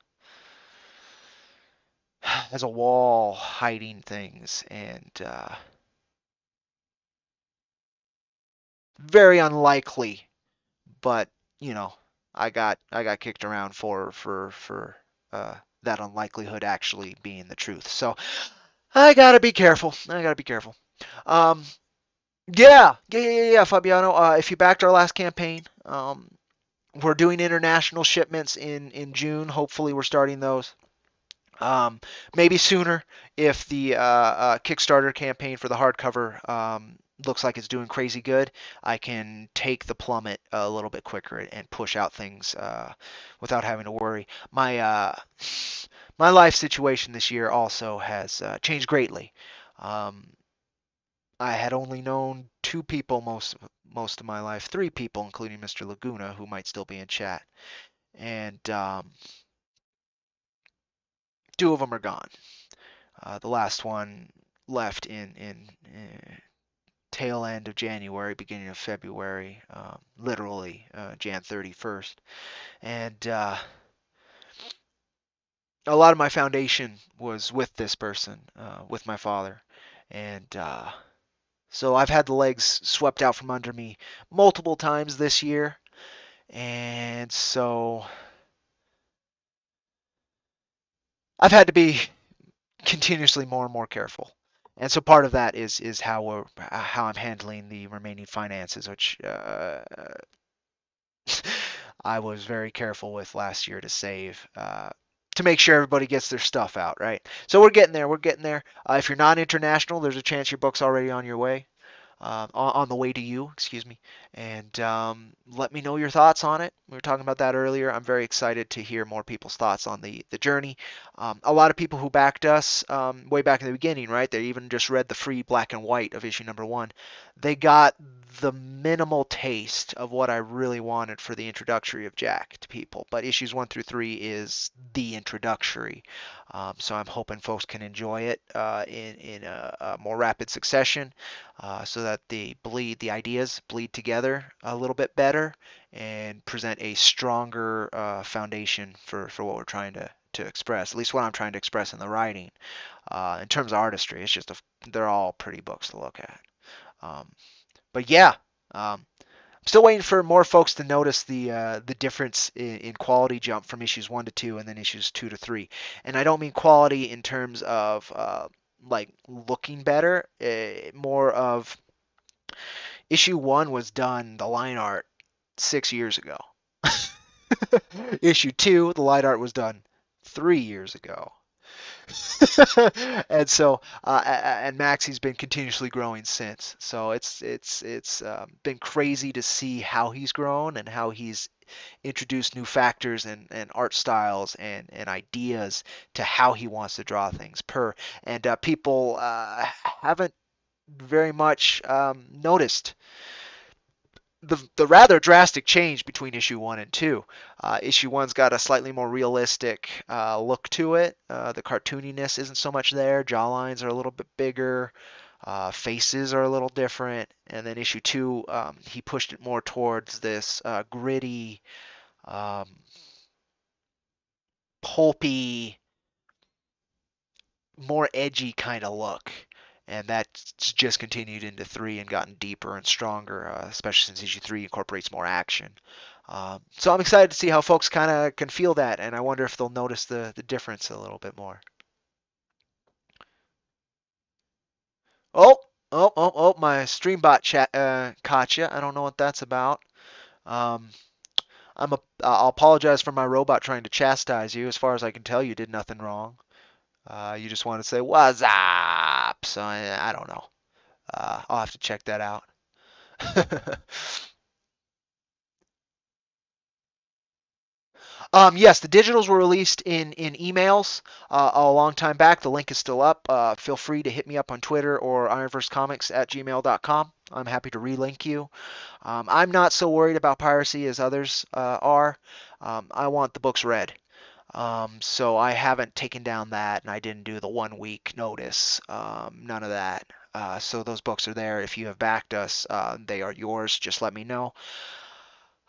wall hiding things, and very unlikely. But you know, I got kicked around for that unlikelihood actually being the truth. So I gotta be careful. I gotta be careful. Um, yeah, Fabiano. If you backed our last campaign, we're doing international shipments in June. Hopefully, we're starting those. Um, Maybe sooner if the Kickstarter campaign for the hardcover looks like it's doing crazy good. I can take the plummet a little bit quicker and push out things without having to worry. My life situation this year also has changed greatly. Um, I had only known two people most of my life, three people, including Mr. Laguna, who might still be in chat, and two of them are gone. The last one left in tail end of January, beginning of February, literally Jan 31st, and a lot of my foundation was with this person, with my father, and so I've had the legs swept out from under me multiple times this year, and so I've had to be continuously more and more careful. And so part of that is how I'm handling the remaining finances, which I was very careful with last year to save to make sure everybody gets their stuff out, right? So we're getting there. We're getting there. If you're not international, there's a chance your book's already on your way. On the way to you, excuse me, and let me know your thoughts on it. We were talking about that earlier. I'm very excited to hear more people's thoughts on the journey. A lot of people who backed us way back in the beginning, right? They even just read the free black and white of issue number one. They got the minimal taste of what I really wanted for the introductory of Jack to people. But issues 1 through 3 is the introductory. So I'm hoping folks can enjoy it in a more rapid succession so that the ideas bleed together a little bit better and present a stronger foundation for what we're trying to express, at least what I'm trying to express in the writing. In terms of artistry, it's just they're all pretty books to look at. Um, but yeah, I'm still waiting for more folks to notice the difference in quality jump from issues 1 to 2 and then issues 2 to 3. And I don't mean quality in terms of like looking better, more of issue 1 was done, the line art, 6 years ago. Issue 2, the line art was done 3 years ago. And so and Maxie's been continuously growing since. So it's been crazy to see how he's grown and how he's introduced new factors and art styles and ideas to how he wants to draw things per. And people haven't very much noticed the rather drastic change between issue 1 and 2. Issue 1's got a slightly more realistic look to it. The cartooniness isn't so much there. Jawlines are a little bit bigger. Faces are a little different. And then issue 2, he pushed it more towards this gritty, um, pulpy, more edgy kind of look. And that's just continued into 3 and gotten deeper and stronger, especially since issue 3 incorporates more action. So I'm excited to see how folks kind of can feel that, and I wonder if they'll notice the difference a little bit more. Oh, my StreamBot chat caught you. I don't know what that's about. Um, I'll apologize for my robot trying to chastise you. As far as I can tell, you did nothing wrong. You just want to say, "What's up?" So I don't know. I'll have to check that out. Yes, the digitals were released in emails a long time back. The link is still up. Feel free to hit me up on Twitter or ironversecomics@gmail.com. I'm happy to relink you. I'm not so worried about piracy as others are. I want the books read. So I haven't taken down that, and I didn't do the 1 week notice. None of that. So those books are there. If you have backed us, they are yours. Just let me know.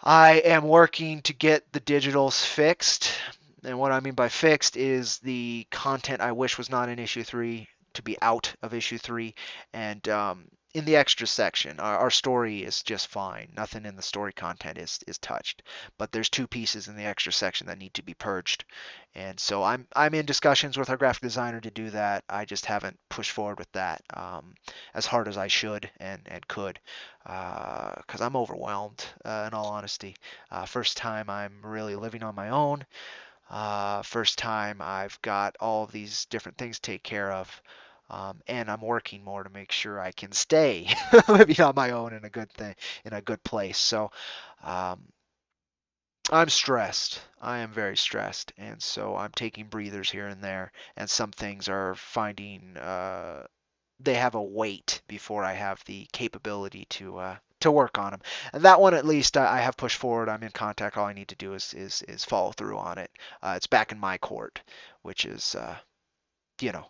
I am working to get the digitals fixed. And what I mean by fixed is the content I wish was not in issue 3 to be out of issue 3. And in the extra section, our story is just fine. Nothing in the story content is touched. But there's 2 pieces in the extra section that need to be purged. And so I'm in discussions with our graphic designer to do that. I just haven't pushed forward with that as hard as I should and could because I'm overwhelmed, in all honesty. First time I'm really living on my own. First time I've got all of these different things to take care of. And I'm working more to make sure I can stay living on my own in a good thing, in a good place. So um, I'm stressed. I am very stressed, and so I'm taking breathers here and there. And some things are finding they have a wait before I have the capability to work on them. And that one, at least, I have pushed forward. I'm in contact. All I need to do is follow through on it. It's back in my court, which is you know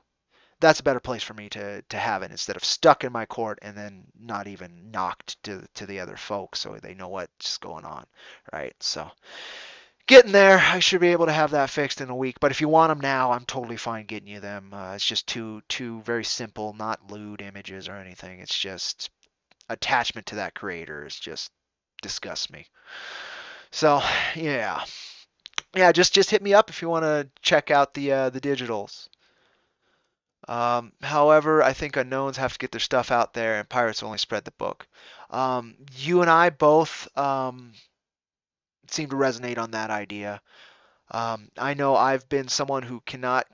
that's a better place for me to have it instead of stuck in my court and then not even knocked to the other folks so they know what's going on, right? So getting there. I should be able to have that fixed in a week. But if you want them now, I'm totally fine getting you them. It's just two very simple, not lewd images or anything. It's just attachment to that creator is just disgusts me. So yeah, yeah. Just hit me up if you want to check out the digitals. However, I think unknowns have to get their stuff out there, and pirates only spread the book. You and I both seem to resonate on that idea. I know I've been someone who cannot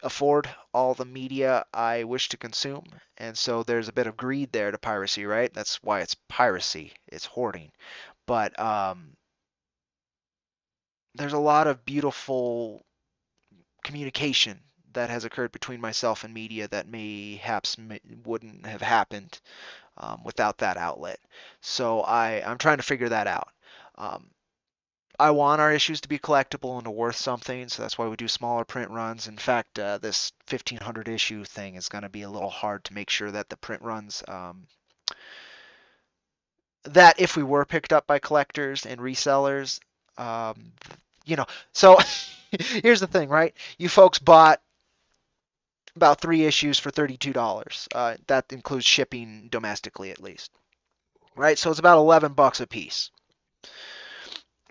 afford all the media I wish to consume, and so there's a bit of greed there to piracy, right? That's why it's piracy. It's hoarding. But there's a lot of beautiful communication that has occurred between myself and media that mayhaps wouldn't have happened without that outlet. So I'm trying to figure that out. Um, I want our issues to be collectible and to worth something, so that's why we do smaller print runs. In fact, this 1,500 issue thing is going to be a little hard to make sure that the print runs, that if we were picked up by collectors and resellers, um, you know, so here's the thing, right? You folks bought about 3 issues for $32. That includes shipping domestically at least, right? So it's about $11 a piece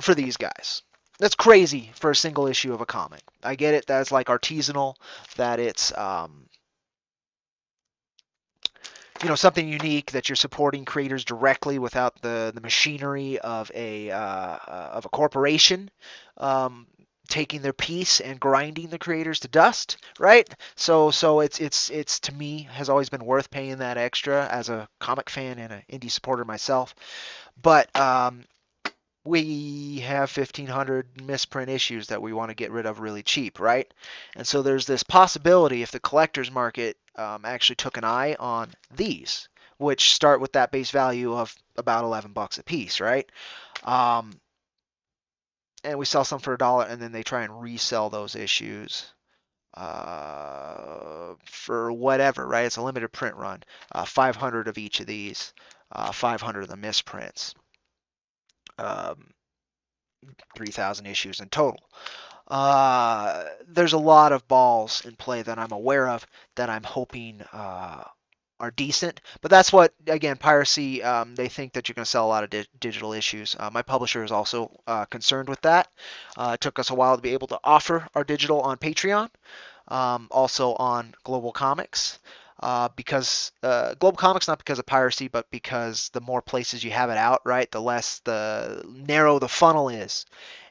for these guys. That's crazy for a single issue of a comic. I get it. That's like artisanal. That it's something unique. That you're supporting creators directly without the machinery of a corporation taking their piece and grinding the creators to dust. Right. So it's to me has always been worth paying that extra as a comic fan and an indie supporter myself. But we have 1,500 misprint issues that we want to get rid of really cheap, right? And so there's this possibility if the collector's market actually took an eye on these, which start with that base value of about $11 a piece, right? Um, and we sell some for $1, and then they try and resell those issues for whatever, right? It's a limited print run, 500 of each of these, 500 of the misprints. Um, 3,000 issues in total. There's a lot of balls in play that I'm aware of that I'm hoping are decent. But that's what, again, piracy, they think that you're going to sell a lot of digital issues. My publisher is also concerned with that. It took us a while to be able to offer our digital on Patreon, also on Global Comics. Because Global Comics, not because of piracy, but because the more places you have it out, right, the narrow the funnel is,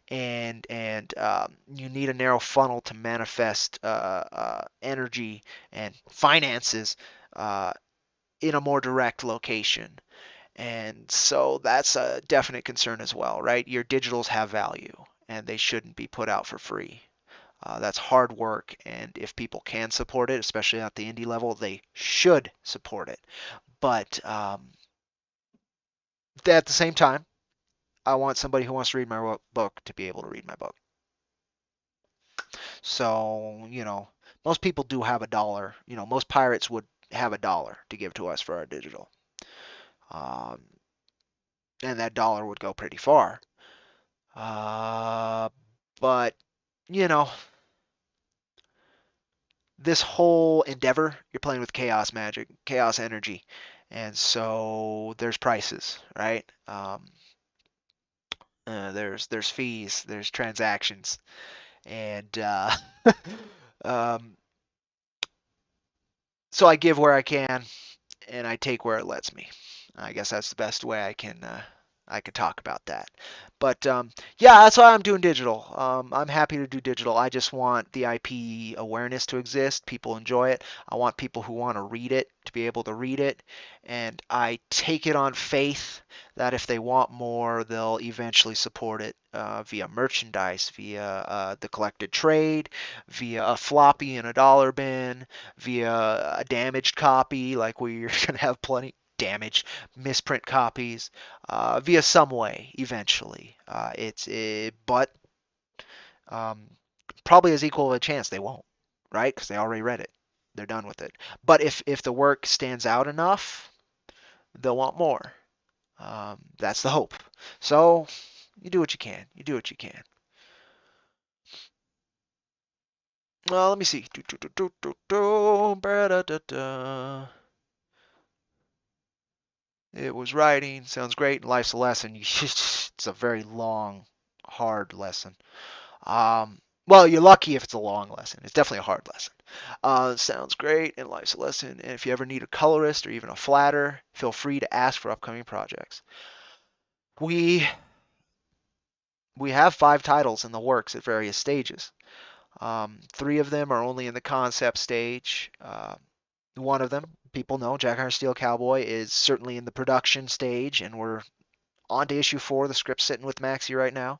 and you need a narrow funnel to manifest energy and finances uh, in a more direct location. And so that's a definite concern as well, right? Your digitals have value, and they shouldn't be put out for free. That's hard work, and if people can support it, especially at the indie level, they should support it. But at the same time, I want somebody who wants to read my book to be able to read my book. So, most people do have a dollar. Most pirates would have a dollar to give to us for our digital. Um, and that dollar would go pretty far. Uh, but, you know, this whole endeavor, you're playing with chaos magic, chaos energy. And so there's prices, right? There's fees, there's transactions, and um, so I give where I can, and I take where it lets me. I guess that's the best way I could talk about that. But yeah, that's why I'm doing digital. I'm happy to do digital. I just want the IP awareness to exist. People enjoy it. I want people who want to read it to be able to read it, and I take it on faith that if they want more, they'll eventually support it via merchandise, via the collected trade, via a floppy in a dollar bin, via a damaged copy, like we're going to have plenty damaged misprint copies via some way eventually. But um, probably as equal of a chance they won't, right? Because they already read it, they're done with it. But if the work stands out enough, they'll want more. That's the hope. So you do what you can. You do what you can. Well, let me see. It was writing. Sounds great. Life's a lesson. It's a very long, hard lesson. Well, you're lucky if it's a long lesson. It's definitely a hard lesson. Sounds great, and life's a lesson. And if you ever need a colorist or even a flatter, feel free to ask for upcoming projects. We we have 5 titles in the works at various stages. 3 of them are only in the concept stage. One of them, people know, Jack Iron Steel Cowboy, is certainly in the production stage, and we're on to issue 4. The script's sitting with Maxie right now.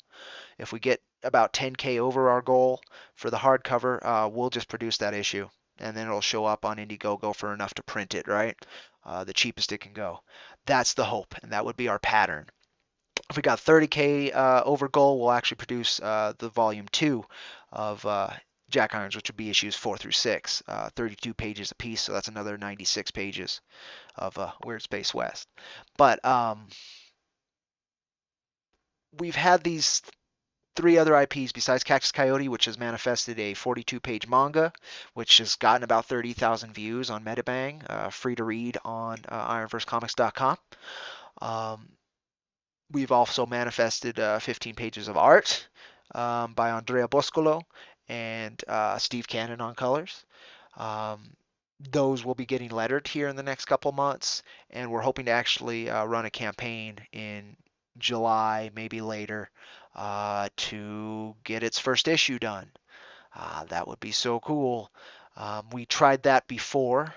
If we get about 10K over our goal for the hardcover, we'll just produce that issue, and then it'll show up on Indiegogo for enough to print it, right? The cheapest it can go. That's the hope, and that would be our pattern. If we got 30K over goal, we'll actually produce the volume 2 of Jack Irons, which would be issues 4 through 6, 32 pages a piece, so that's another 96 pages of Weird Space West. But we've had these 3 other IPs besides Cactus Coyote, which has manifested a 42-page manga, which has gotten about 30,000 views on Metabang, free to read on IronVerseComics.com. We've also manifested 15 pages of art by Andrea Boscolo and Steve Cannon on colors. Um, those will be getting lettered here in the next couple months, and we're hoping to actually run a campaign in July, maybe later, to get its first issue done. That would be so cool. We tried that before,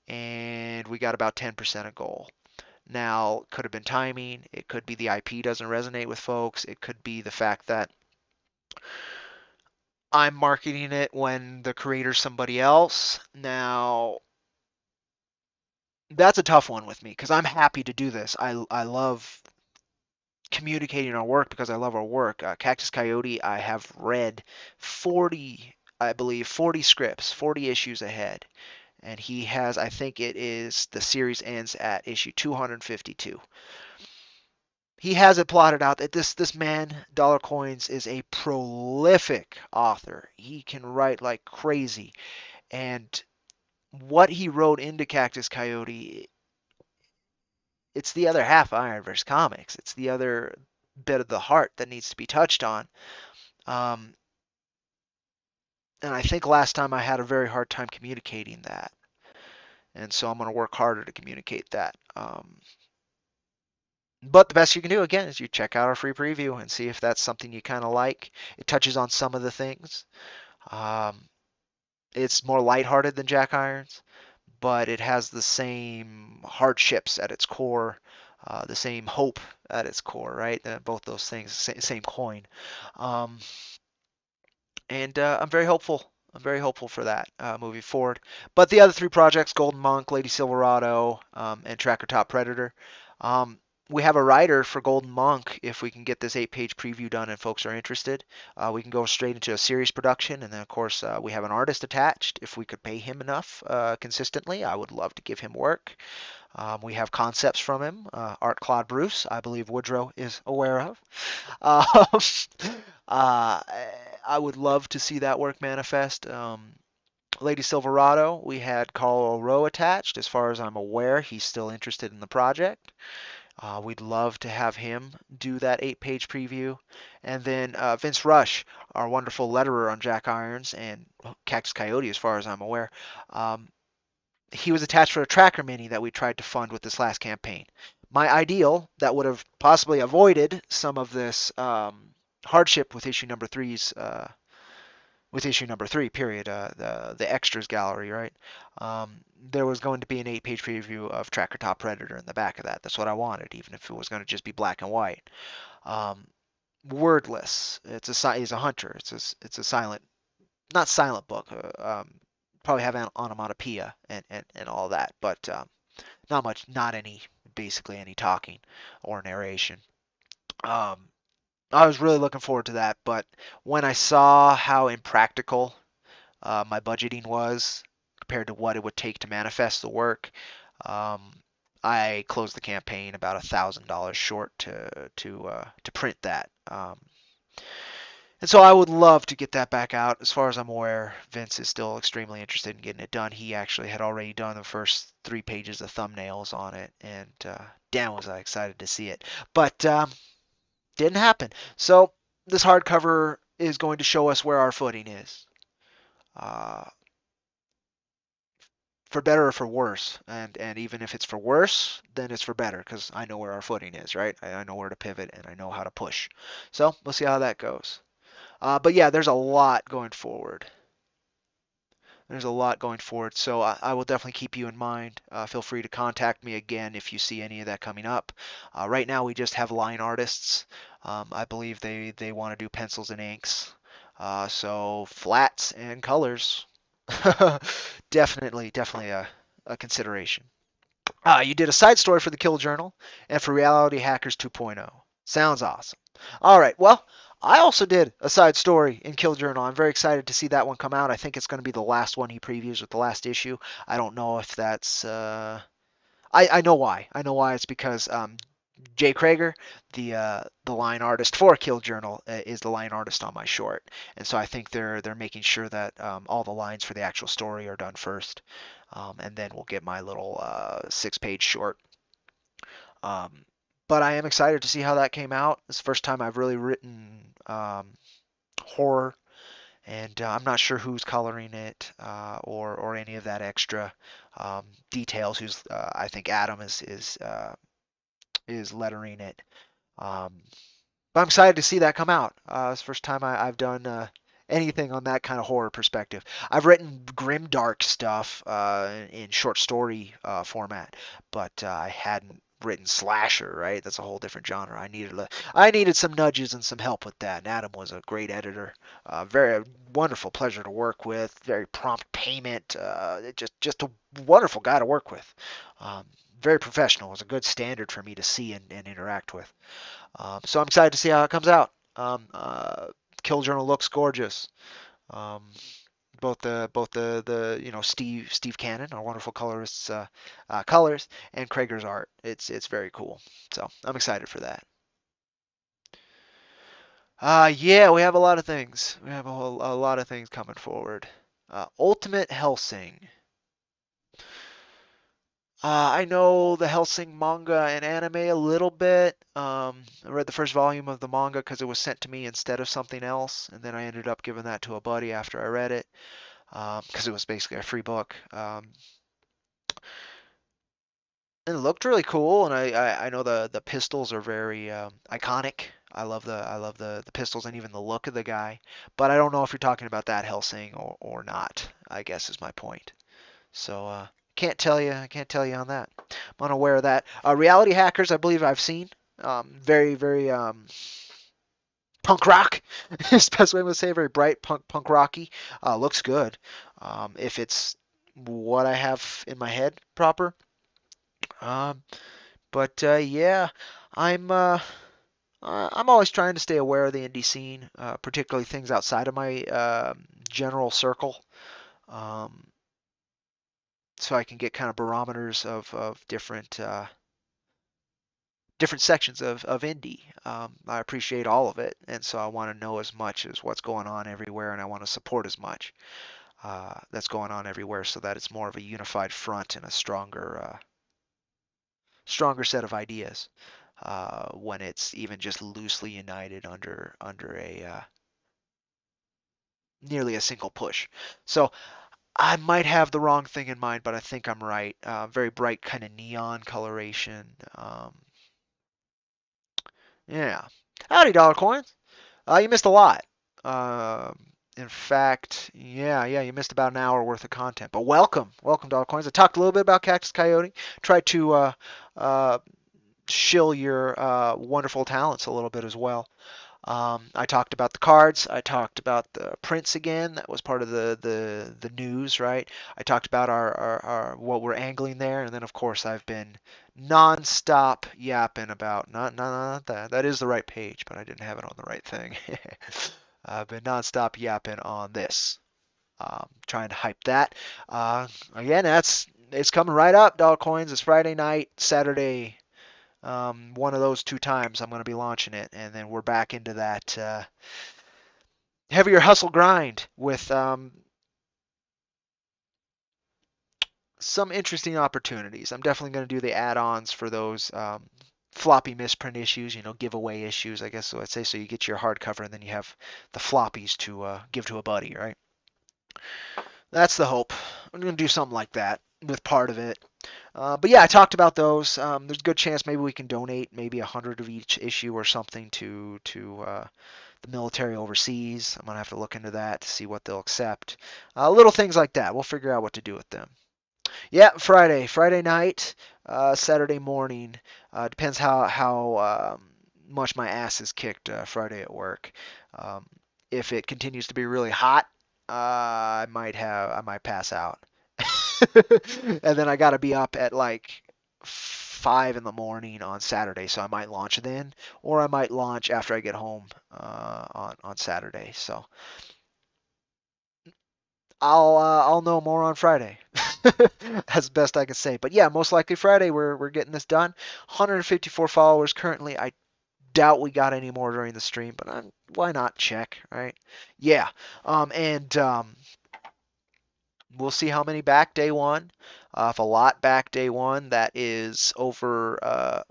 and we got about 10% of goal. Now, could have been timing. It could be the IP doesn't resonate with folks. It could be the fact that I'm marketing it when the creator's somebody else. Now, that's a tough one with me because I'm happy to do this. I love communicating our work because I love our work. Cactus Coyote, I have read 40, I believe, 40 scripts, 40 issues ahead. And he has, I think it is, the series ends at issue 252. He has it plotted out that this man, Dollar Coins, is a prolific author. He can write like crazy. And what he wrote into Cactus Coyote, it's the other half of IronVerse Comics. It's the other bit of the heart that needs to be touched on. Um, and I think last time I had a very hard time communicating that. And so I'm going to work harder to communicate that. But the best you can do, again, is you check out our free preview and see if that's something you kind of like. It touches on some of the things. Um, it's more lighthearted than Jack Irons, but it has the same hardships at its core, the same hope at its core, right? Both those things, same coin. Um, and I'm very hopeful. I'm very hopeful for that moving forward. But the other 3 projects, Golden Monk, Lady Silverado, and Tracker Top Predator, um, We have a writer for Golden Monk. If we can get this 8-page preview done and folks are interested, we can go straight into a series production. And then, of course, we have an artist attached. If we could pay him enough consistently, I would love to give him work. We have concepts from him. Art Claude Bruce, I believe Woodrow is aware of. Um, I would love to see that work manifest. Lady Silverado, we had Carl O'Roe attached. As far as I'm aware, he's still interested in the project. We'd love to have him do that 8-page preview. And then Vince Rush, our wonderful letterer on Jack Irons and Cactus Coyote, as far as I'm aware, um, he was attached for a tracker mini that we tried to fund with this last campaign. My ideal that would have possibly avoided some of this hardship with issue number three's with issue number three, period, the extras gallery, right? There was going to be an 8-page preview of Tracker Top Predator in the back of that. That's what I wanted, even if it was going to just be black and white. Um, Wordless. He's a hunter. It's a silent, not silent book. Probably have an onomatopoeia and all that, but not much, not any, basically any talking or narration. Um, I was really looking forward to that, but when I saw how impractical my budgeting was compared to what it would take to manifest the work, um, I closed the campaign about $1,000 short to print that. And so I would love to get that back out. As far as I'm aware, Vince is still extremely interested in getting it done. He actually had already done the first 3 pages of thumbnails on it, and damn was I excited to see it. But didn't happen. So this hardcover is going to show us where our footing is. Uh, for better or for worse. And even if it's for worse, then it's for better because I know where our footing is, right? I know where to pivot and I know how to push. So we'll see how that goes. But yeah, there's a lot going forward. There's a lot going forward, so I will definitely keep you in mind. Feel free to contact me again if you see any of that coming up. Right now, we just have line artists. I believe they want to do pencils and inks. So flats and colors, definitely a consideration. You did a side story for the Kill Journal and for Reality Hackers 2.0. Sounds awesome. All right, well, I also did a side story in Kill Journal. I'm very excited to see that one come out. I think it's going to be the last one he previews with the last issue. I don't know if that's. I know why. I know why. It's because Jay Krager, the line artist for Kill Journal, is the line artist on my short, and so I think they're making sure that all the lines for the actual story are done first, and then we'll get my little 6-page short. Um, but I am excited to see how that came out. It's the first time I've really written horror, and I'm not sure who's coloring it or any of that extra details. I think Adam is lettering it. Um, but I'm excited to see that come out. It's the first time I've done anything on that kind of horror perspective. I've written grim dark stuff in short story format, but I hadn't written slasher. Right, that's a whole different genre. I needed some nudges and some help with that. And Adam was a great editor, very wonderful pleasure to work with. Very prompt payment. Just a wonderful guy to work with. Very professional. It was a good standard for me to see and interact with. So I'm excited to see how it comes out. Kill Journal looks gorgeous. Um, both the Steve Cannon, our wonderful colorist's colors, and Krager's art. It's very cool. So I'm excited for that. Yeah, we have a lot of things. We have a lot of things coming forward. Ultimate Hellsing. I know the Hellsing manga and anime a little bit. I read the first volume of the manga because it was sent to me instead of something else, and then I ended up giving that to a buddy after I read it because it was basically a free book. And it looked really cool, and I know the pistols are very iconic. I love the pistols and even the look of the guy, but I don't know if you're talking about that Hellsing or not. I guess is my point. So can't tell you. I can't tell you on that. I'm unaware of that. Reality Hackers, I believe I've seen. Very punk rock. Is the best way to say. Very bright punk rocky. Looks good. If it's what I have in my head proper. Um, But yeah, I'm I'm always trying to stay aware of the indie scene, particularly things outside of my general circle, um, so I can get kind of barometers of different sections of indie. I appreciate all of it, and so I want to know as much as what's going on everywhere, and I want to support as much that's going on everywhere, so that it's more of a unified front and a stronger set of ideas when it's even just loosely united under a nearly a single push. So I might have the wrong thing in mind, but I think I'm right. Very bright kind of neon coloration. Yeah. Howdy, dollar coins. You missed a lot. Um, in fact, yeah, you missed about an hour worth of content. But welcome, dollar coins. I talked a little bit about Cactus Coyote. Tried to uh, shill your wonderful talents a little bit as well. I talked about the cards. I talked about the prints again. That was part of the news, right? I talked about our what we're angling there, and then of course I've been nonstop yapping about not that. That is the right page, but I didn't have it on the right thing. I've been nonstop yapping on this, trying to hype that. Again, that's it's coming right up. Dollar coins. It's Friday night, Saturday. One of those two times I'm going to be launching it, and then we're back into that heavier hustle grind with some interesting opportunities. I'm definitely going to do the add-ons for those floppy misprint issues, giveaway issues, I guess so I'd say. So you get your hardcover, and then you have the floppies to give to a buddy, right? That's the hope. I'm going to do something like that with part of it. But yeah, I talked about those. There's a good chance maybe we can donate maybe 100 of each issue or something to the military overseas. I'm gonna have to look into that to see what they'll accept. Little things like that. We'll figure out what to do with them. Yeah, Friday night, Saturday morning. Depends how much my ass is kicked Friday at work. Um, if it continues to be really hot, I might pass out. And then I got to be up at like 5 in the morning on Saturday, so I might launch then, or I might launch after I get home on Saturday. So I'll know more on Friday. As best I can say. But yeah, most likely Friday we're getting this done. 154 followers currently. I doubt we got any more during the stream, but why not check, right? Yeah. And we'll see how many back day one. If a lot back day one, that is over a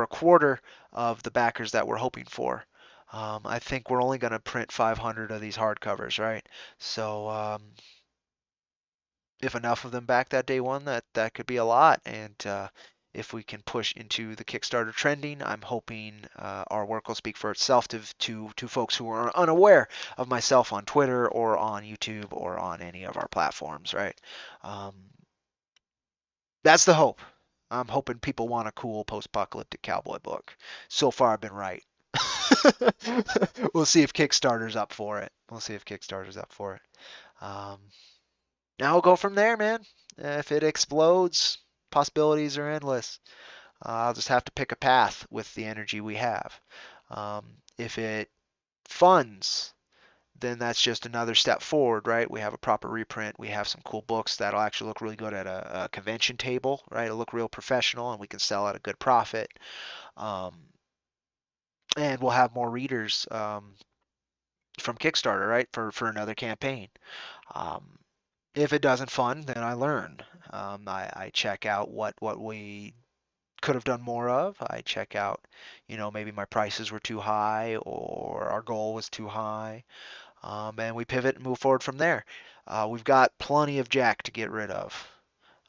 quarter of the backers that we're hoping for. I think we're only going to print 500 of these hardcovers, right? So if enough of them back that day one, that could be a lot. And if we can push into the Kickstarter trending, I'm hoping our work will speak for itself to folks who are unaware of myself on Twitter or on YouTube or on any of our platforms, right? Um, that's the hope. I'm hoping people want a cool post-apocalyptic cowboy book. So far, I've been right. We'll see if Kickstarter's up for it. We'll see if Kickstarter's up for it. Um, Now we'll go from there, man. If it explodes, possibilities are endless. I'll just have to pick a path with the energy we have. If it funds, then that's just another step forward, right? We have a proper reprint. We have some cool books that'll actually look really good at a convention table, right? It'll look real professional, and we can sell at a good profit. Um, and we'll have more readers from Kickstarter, right? For another campaign. Um, if it doesn't fund, then I learn. I check out what we could have done more of. I check out, maybe my prices were too high or our goal was too high, and we pivot and move forward from there. We've got plenty of Jack to get rid of,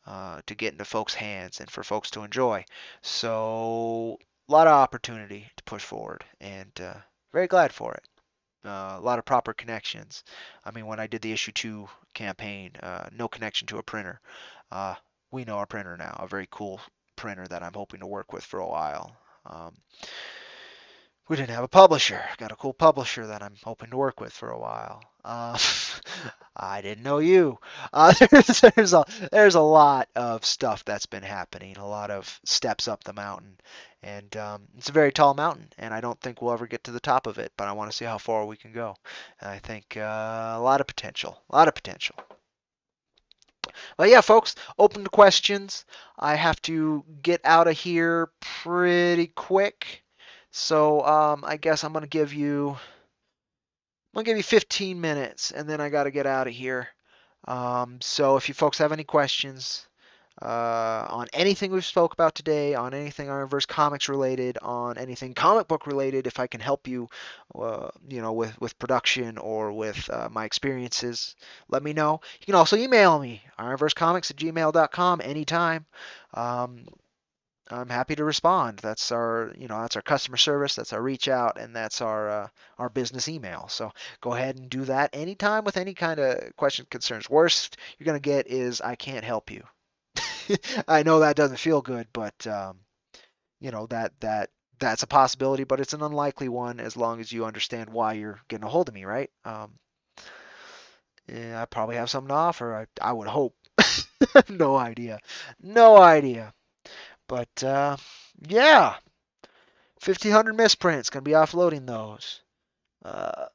to get into folks' hands and for folks to enjoy. So a lot of opportunity to push forward, and very glad for it. A lot of proper connections. I mean, when I did the issue 2 campaign, no connection to a printer. Uh, we know our printer now, a very cool printer that I'm hoping to work with for a while. We didn't have a publisher. Got a cool publisher that I'm hoping to work with for a while. Uh, I didn't know you. There's a lot of stuff that's been happening, a lot of steps up the mountain, and it's a very tall mountain, and I don't think we'll ever get to the top of it, but I want to see how far we can go. And I think a lot of potential, a lot of potential. But yeah, folks, open to questions. I have to get out of here pretty quick, so I guess I'm gonna give you 15 minutes, and then I got to get out of here. So if you folks have any questions on anything we've spoke about today, on anything IronVerse Comics related, on anything comic book related, if I can help you, with production or with my experiences, let me know. You can also email me, ironversecomics@gmail.com anytime. Um, I'm happy to respond. That's our customer service, that's our reach out, and that's our business email. So go ahead and do that anytime with any kind of question, concerns. Worst you're gonna get is I can't help you. I know that doesn't feel good, but that's a possibility, but it's an unlikely one as long as you understand why you're getting a hold of me, right? Yeah, I probably have something to offer. I would hope. No idea. No idea. But yeah, 1,500 misprints. Gonna be offloading those. Uh,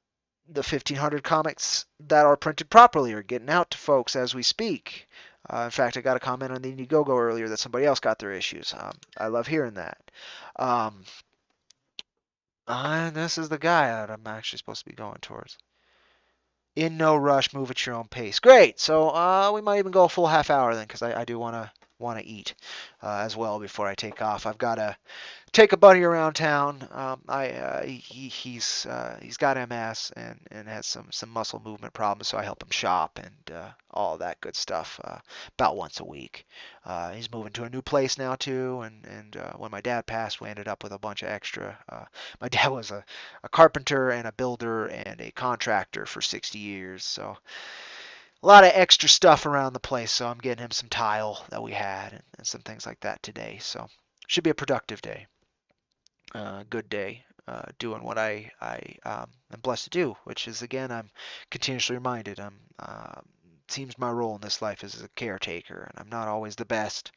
the 1,500 comics that are printed properly are getting out to folks as we speak. In fact, I got a comment on the Indiegogo earlier that somebody else got their issues. I love hearing that. Um, this is the guy that I'm actually supposed to be going towards. In no rush, move at your own pace. Great. So we might even go a full half hour then, because I do want to eat as well before I take off. I've got to take a buddy around town. He's got MS and has some muscle movement problems, so I help him shop and all that good stuff about once a week. He's moving to a new place now too, and when my dad passed, we ended up with a bunch of extra. My dad was a carpenter and a builder and a contractor for 60 years, so a lot of extra stuff around the place. So I'm getting him some tile that we had and some things like that today. So should be a productive day, good day, doing what I am blessed to do, which is again I'm continuously reminded seems my role in this life is as a caretaker, and I'm not always the best.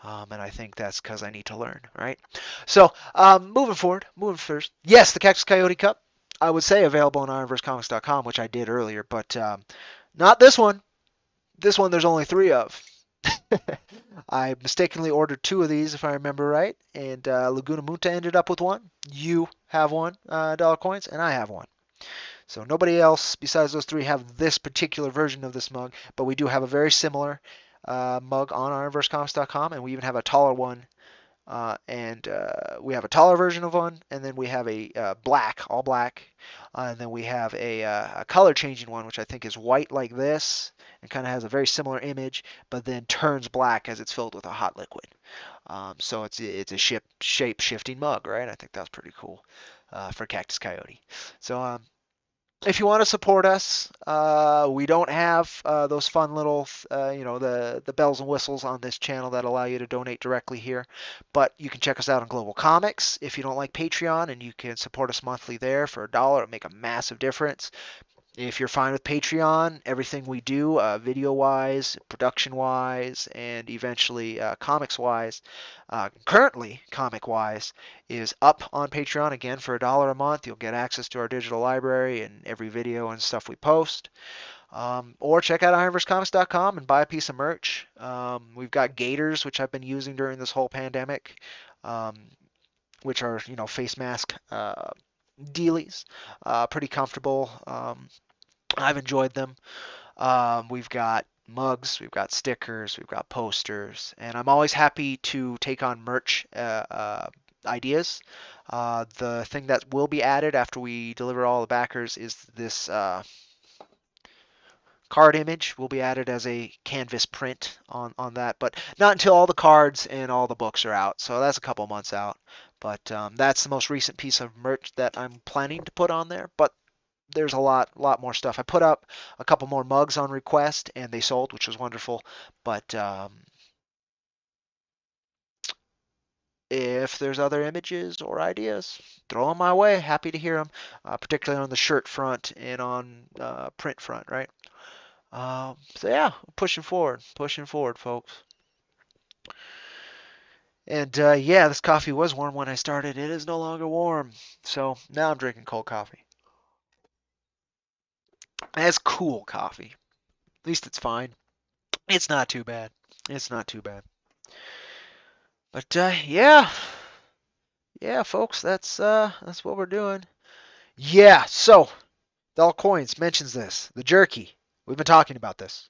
And I think that's because I need to learn, right? So, moving forward, moving first. Yes, the Cactus Coyote Cup, I would say available on IronVerseComics.com, which I did earlier, but not this one. This one there's only 3 of. I mistakenly ordered 2 of these, if I remember right, and Laguna Munta ended up with one. You have one, dollar coins, and I have one. So nobody else besides those 3 have this particular version of this mug, but we do have a very similar mug on IronVerseComics.com, and we even have a taller one. And we have a taller version of one, and then we have a black, all black, and then we have a color changing one, which I think is white like this, and kind of has a very similar image, but then turns black as it's filled with a hot liquid. So it's a shape shifting mug, right? I think that's pretty cool for Cactus Coyote. So if you want to support us, we don't have those fun little, the bells and whistles on this channel that allow you to donate directly here. But you can check us out on Global Comics if you don't like Patreon, and you can support us monthly there for $1. It'll make a massive difference. If you're fine with Patreon, everything we do, video-wise, production-wise, and eventually comics-wise, currently comic-wise, is up on Patreon again for $1 a month. You'll get access to our digital library and every video and stuff we post. Or check out IronVerseComics.com and buy a piece of merch. We've got gaiters, which I've been using during this whole pandemic, um, which are face mask dealies, pretty comfortable. I've enjoyed them. We've got mugs, we've got stickers, we've got posters, and I'm always happy to take on merch ideas. The thing that will be added after we deliver all the backers is this card image will be added as a canvas print on that, but not until all the cards and all the books are out. So that's a couple months out. But that's the most recent piece of merch that I'm planning to put on there. But there's a lot more stuff. I put up a couple more mugs on request, and they sold, which was wonderful. But If there's other images or ideas, throw them my way. Happy to hear them, particularly on the shirt front and on print front, right? So yeah, pushing forward, folks. And yeah, this coffee was warm when I started. It is no longer warm, so now I'm drinking cold coffee. And it's cool coffee. At least it's fine. It's not too bad. It's not too bad. But yeah, yeah, folks, that's what we're doing. Yeah, so Dull Coins mentions this, the jerky. We've been talking about this.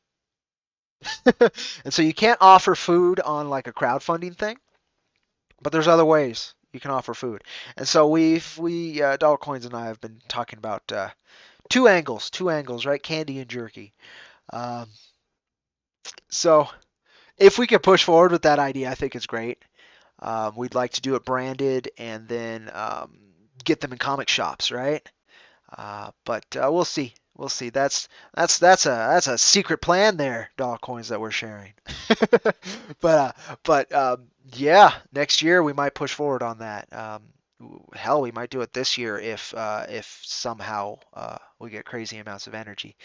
And so you can't offer food on like a crowdfunding thing, but there's other ways you can offer food. And so Dollar Coins and I have been talking about two angles, right? Candy and jerky. Um, so if we could push forward with that idea, I think it's great. We'd like to do it branded and then get them in comic shops, right? But we'll see. We'll see. That's a secret plan there, Dollar Coins, that we're sharing. But yeah, next year we might push forward on that. Hell, we might do it this year if somehow we get crazy amounts of energy.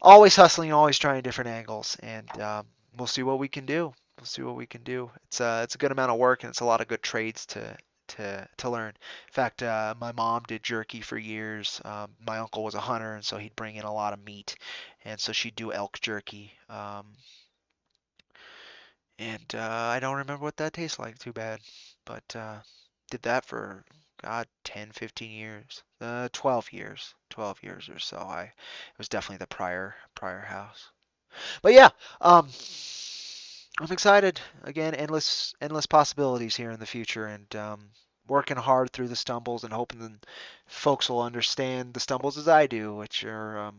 Always hustling, always trying different angles, and we'll see what we can do. We'll see what we can do. It's a good amount of work and it's a lot of good trades to learn. In fact, my mom did jerky for years. My uncle was a hunter, and so he'd bring in a lot of meat, and so she'd do elk jerky. And I don't remember what that tastes like too bad, but did that for God 10, 15 years, 12 years, 12 years or so. It was definitely the prior house. But yeah, I'm excited. Again, endless possibilities here in the future, and working hard through the stumbles and hoping that folks will understand the stumbles as I do, which are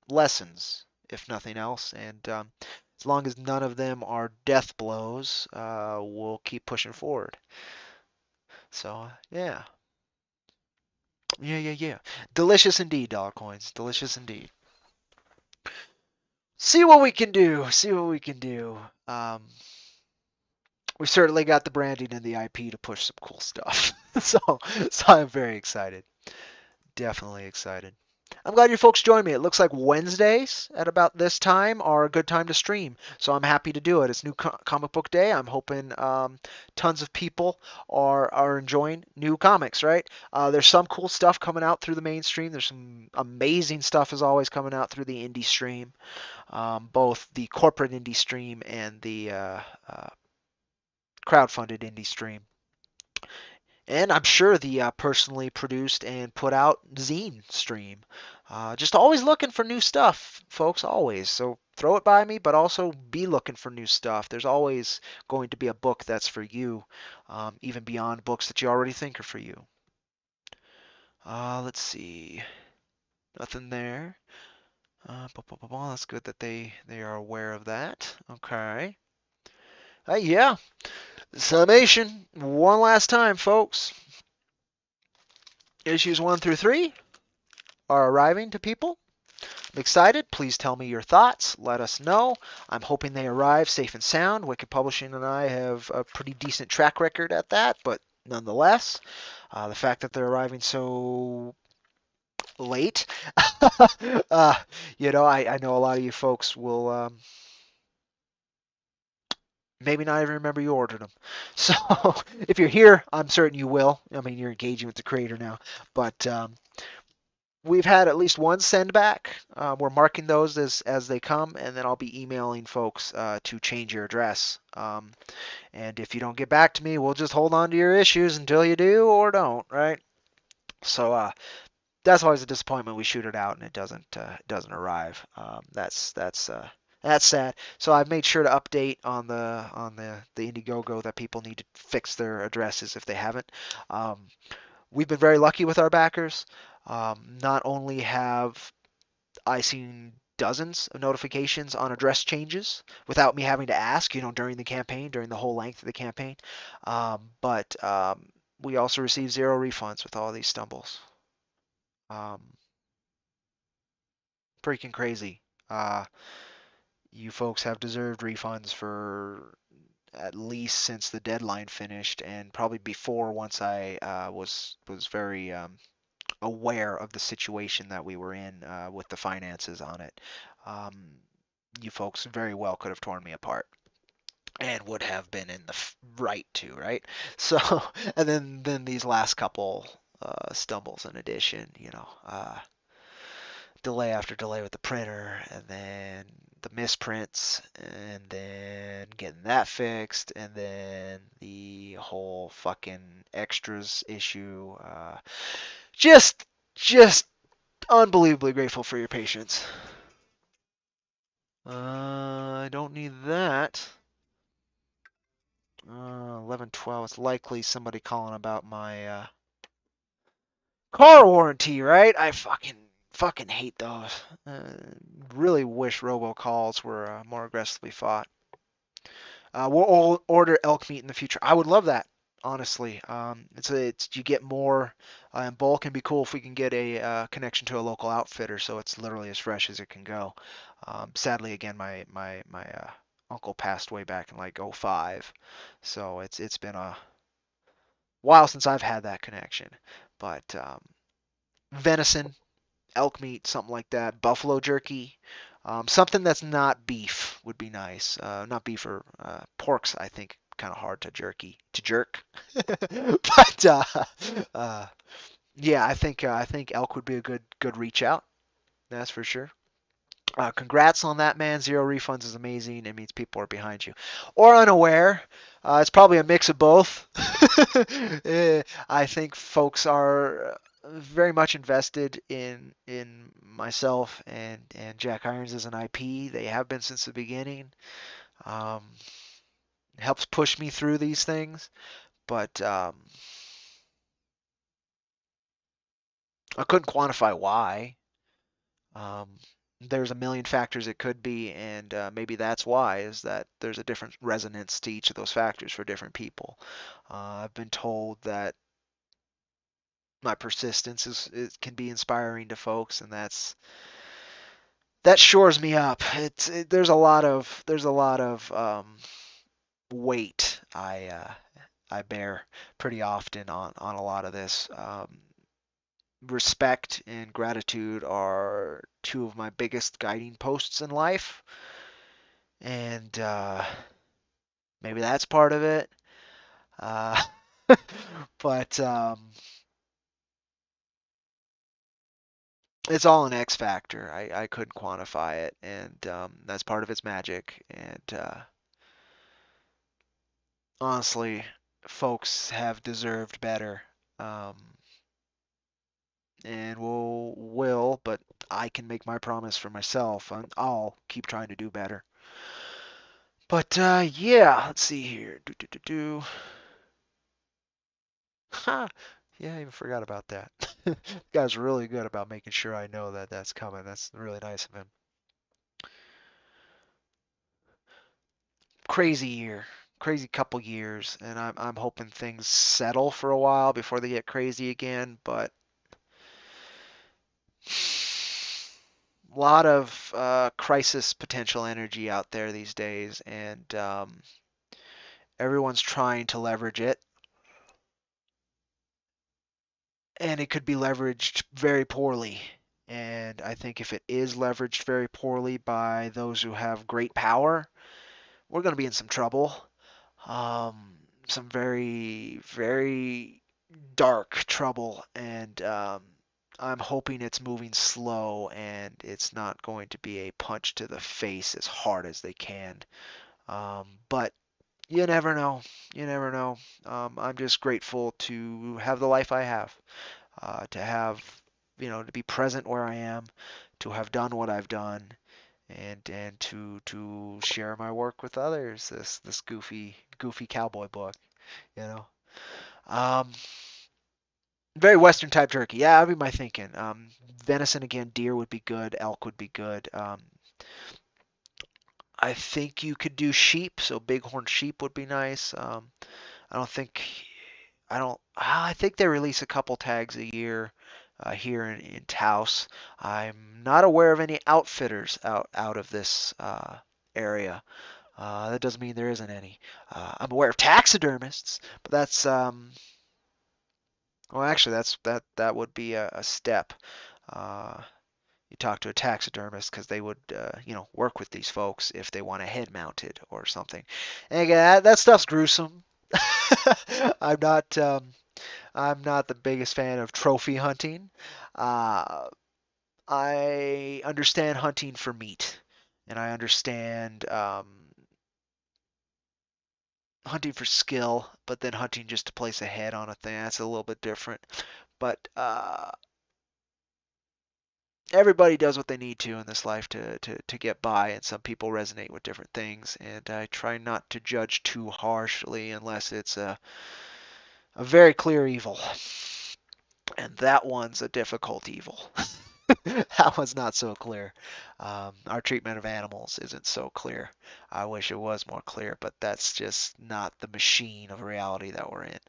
lessons, if nothing else. And as long as none of them are death blows, we'll keep pushing forward. So yeah, yeah. Delicious indeed, dollar coins. Delicious indeed. See what we can do. See what we can do. We certainly got the branding and the IP to push some cool stuff. So I'm very excited. Definitely excited. I'm glad you folks joined me. It looks like Wednesdays at about this time are a good time to stream, so I'm happy to do it. It's new comic book day. I'm hoping tons of people are enjoying new comics. Right? There's some cool stuff coming out through the mainstream. There's some amazing stuff is always coming out through the indie stream, both the corporate indie stream and the crowdfunded indie stream. And I'm sure the personally produced and put out zine stream. Just always looking for new stuff, folks, always. So throw it by me, but also be looking for new stuff. There's always going to be a book that's for you, even beyond books that you already think are for you. Let's see. Nothing there. That's good that they are aware of that. Okay. Yeah. Summation. One last time, folks. Issues 1 through 3 are arriving to people. I'm excited. Please tell me your thoughts. Let us know. I'm hoping they arrive safe and sound. Wicked Publishing and I have a pretty decent track record at that, but nonetheless, the fact that they're arriving so late, uh, I know a lot of you folks will maybe not even remember you ordered them. So if you're here, I'm certain you will. I mean, you're engaging with the creator now, but we've had at least one send back. We're marking those as they come, and then I'll be emailing folks to change your address. And if you don't get back to me, we'll just hold on to your issues until you do or don't, right? So that's always a disappointment. We shoot it out and it doesn't arrive. That's sad. So I've made sure to update on the Indiegogo that people need to fix their addresses if they haven't. We've been very lucky with our backers. Not only have I seen dozens of notifications on address changes without me having to ask, during the campaign, during the whole length of the campaign, but we also received zero refunds with all these stumbles. Um, Freaking crazy. Uh, you folks have deserved refunds for at least since the deadline finished, and probably before once I was very aware of the situation that we were in with the finances on it. Um, you folks very well could have torn me apart and would have been in the right to, right? So, and then these last couple stumbles in addition, delay after delay with the printer, and then the misprints, and then getting that fixed, and then the whole fucking extras issue. Just, just unbelievably grateful for your patience. I don't need that. 1112. It's likely somebody calling about my car warranty, right? I fucking hate those. Really wish robocalls were more aggressively fought. We'll order elk meat in the future. I would love that, honestly. It's you get more in bulk. Can be cool if we can get a connection to a local outfitter, so it's literally as fresh as it can go. Sadly, again, my uncle passed way back in like '05, so it's been a while since I've had that connection. But venison, elk meat, something like that. Buffalo jerky, something that's not beef would be nice. Not beef or pork's, I think, kind of hard to jerk. But uh, yeah, I think elk would be a good reach out. That's for sure. Congrats on that, man. Zero refunds is amazing. It means people are behind you. Or unaware. It's probably a mix of both. I think folks are very much invested in myself and Jack Irons as an IP. They have been since the beginning. Um, helps push me through these things, but I couldn't quantify why. Um, there's a million factors it could be, and maybe that's why, is that there's a different resonance to each of those factors for different people. I've been told that my persistence can be inspiring to folks, and that shores me up. There's a lot of weight I bear pretty often on a lot of this. Respect and gratitude are two of my biggest guiding posts in life, and maybe that's part of it. Uh, but it's all an X factor. I couldn't quantify it, and that's part of its magic. And honestly, folks have deserved better, um, and will. But I can make my promise for myself, and I'll keep trying to do better. But yeah, let's see here. Do. Ha! Yeah, I even forgot about that. Guy's really good about making sure I know that that's coming. That's really nice of him. Crazy year, crazy couple years, and I'm hoping things settle for a while before they get crazy again. But a lot of crisis potential energy out there these days, and everyone's trying to leverage it, and it could be leveraged very poorly. And I think if it is leveraged very poorly by those who have great power, we're going to be in some trouble. Some very, very dark trouble. And I'm hoping it's moving slow and it's not going to be a punch to the face as hard as they can. But you never know. You never know. I'm just grateful to have the life I have, to have, to be present where I am, to have done what I've done, and to share my work with others. This goofy cowboy book, you know. Um, very Western type turkey. Yeah, that'd be my thinking. Venison again, deer would be good. Elk would be good. I think you could do sheep, so bighorn sheep would be nice. I don't think I don't. I think they release a couple tags a year here in Taos. I'm not aware of any outfitters out of this area. That doesn't mean there isn't any. I'm aware of taxidermists, but that's well, actually, that would be a step. Uh, you talk to a taxidermist because they would, work with these folks if they want a head mounted or something. And again, that stuff's gruesome. I'm not, I'm not the biggest fan of trophy hunting. Uh, I understand hunting for meat, and I understand hunting for skill, but then hunting just to place a head on a thing, that's a little bit different. But everybody does what they need to in this life to get by, and some people resonate with different things. And I try not to judge too harshly unless it's a very clear evil. And that one's a difficult evil. That one's not so clear. Our treatment of animals isn't so clear. I wish it was more clear, but that's just not the machine of reality that we're in.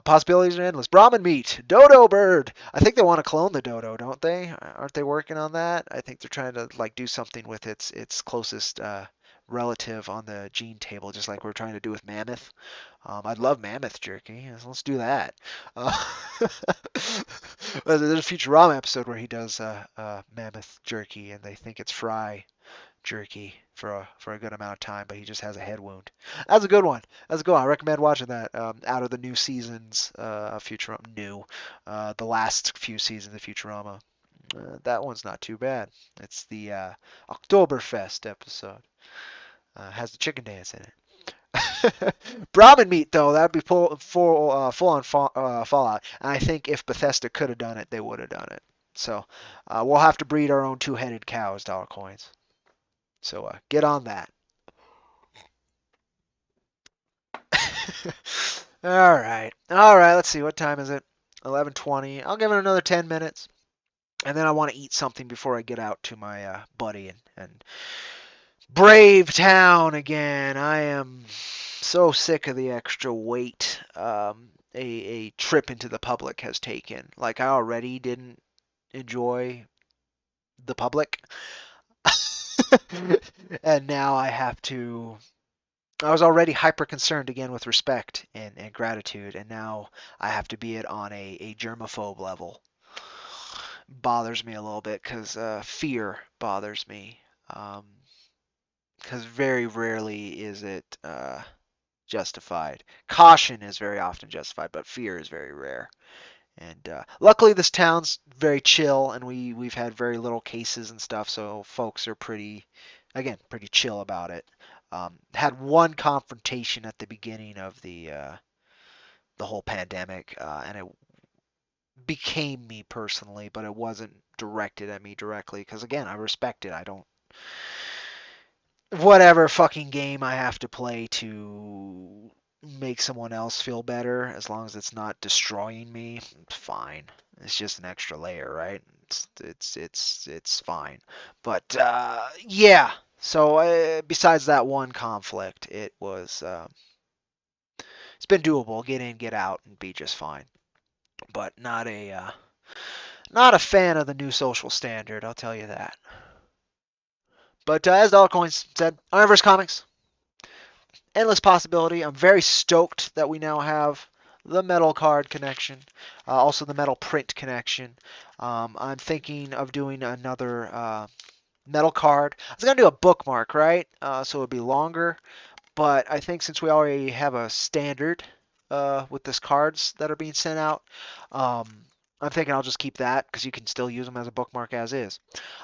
Possibilities are endless. Brahmin meat, dodo bird. I think they want to clone the dodo, don't they? Aren't they working on that? I think they're trying to like do something with its closest relative on the gene table, just like we're trying to do with mammoth. I'd love mammoth jerky. Let's do that. Uh, there's a Futurama episode where he does mammoth jerky, and they think it's fry jerky for a good amount of time, but he just has a head wound. That's a good one. That's a good one. I recommend watching that. Out of the new seasons of Futurama, the last few seasons of Futurama, that one's not too bad. It's the Oktoberfest episode. Has the chicken dance in it. Brahmin meat, though, that'd be full on Fallout. And I think if Bethesda could have done it, they would have done it. So we'll have to breed our own two-headed cows, dollar coins. So get on that. All right. All right. Let's see. What time is it? 11:20. I'll give it another 10 minutes. And then I want to eat something before I get out to my buddy and brave town again. I am so sick of the extra weight a trip into the public has taken. Like, I already didn't enjoy the public. And now I have to. I was already hyper concerned again with respect and gratitude, and now I have to be it on a germaphobe level. Bothers me a little bit because fear bothers me. Because very rarely is it justified. Caution is very often justified, but fear is very rare. And luckily, this town's very chill, and we've had very little cases and stuff, so folks are pretty chill about it. Had one confrontation at the beginning of the whole pandemic, and it became me personally, but it wasn't directed at me directly because again, I respect it. I don't whatever fucking game I have to play to make someone else feel better, as long as it's not destroying me, it's fine. It's just an extra layer, right? It's fine. But yeah. So besides that one conflict, it's been doable. Get in, get out, and be just fine. But not a fan of the new social standard. I'll tell you that. But as Coins said, IronVerse Comics, endless possibility. I'm very stoked that we now have the metal card connection, also the metal print connection. I'm thinking of doing another metal card. I was gonna do a bookmark, right? So it would be longer, but I think since we already have a standard with this cards that are being sent out, I'm thinking I'll just keep that because you can still use them as a bookmark as is.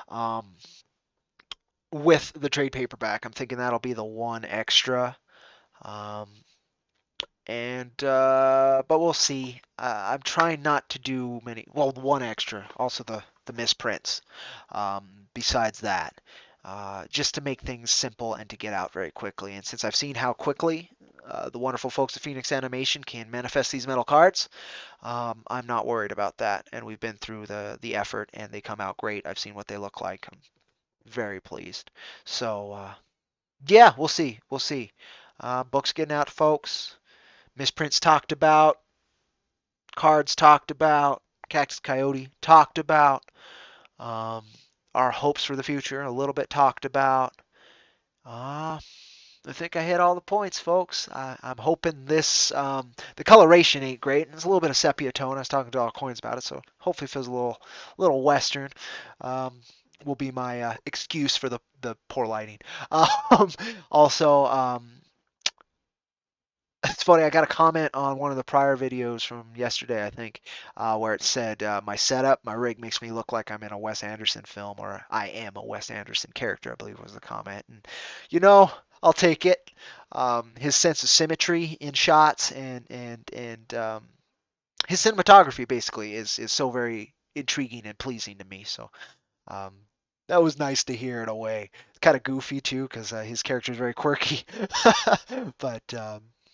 Um, with the trade paperback, I'm thinking that'll be the one extra. Um, and but we'll see. I'm trying not to do many. Well, one extra, also the misprints. Besides that, just to make things simple and to get out very quickly. And since I've seen how quickly the wonderful folks at Phoenix Animation can manifest these metal cards, I'm not worried about that. And we've been through the effort, and they come out great. I've seen what they look like. I'm very pleased. So yeah, we'll see. We'll see. Books getting out, folks. Misprints talked about, cards talked about, Cactus Coyote talked about, um, our hopes for the future a little bit talked about. Uh, I think I hit all the points, folks. I'm hoping this, the coloration ain't great, and it's a little bit of sepia tone. I was talking to all coins about it, so hopefully it feels a little Western. Um, will be my excuse for the poor lighting. Um, also, it's funny. I got a comment on one of the prior videos from yesterday, I think, where it said my setup, my rig makes me look like I'm in a Wes Anderson film, or I am a Wes Anderson character, I believe was the comment. And you know, I'll take it. His sense of symmetry in shots and his cinematography basically is so very intriguing and pleasing to me. So um, that was nice to hear in a way. It's kind of goofy too because his character is very quirky, but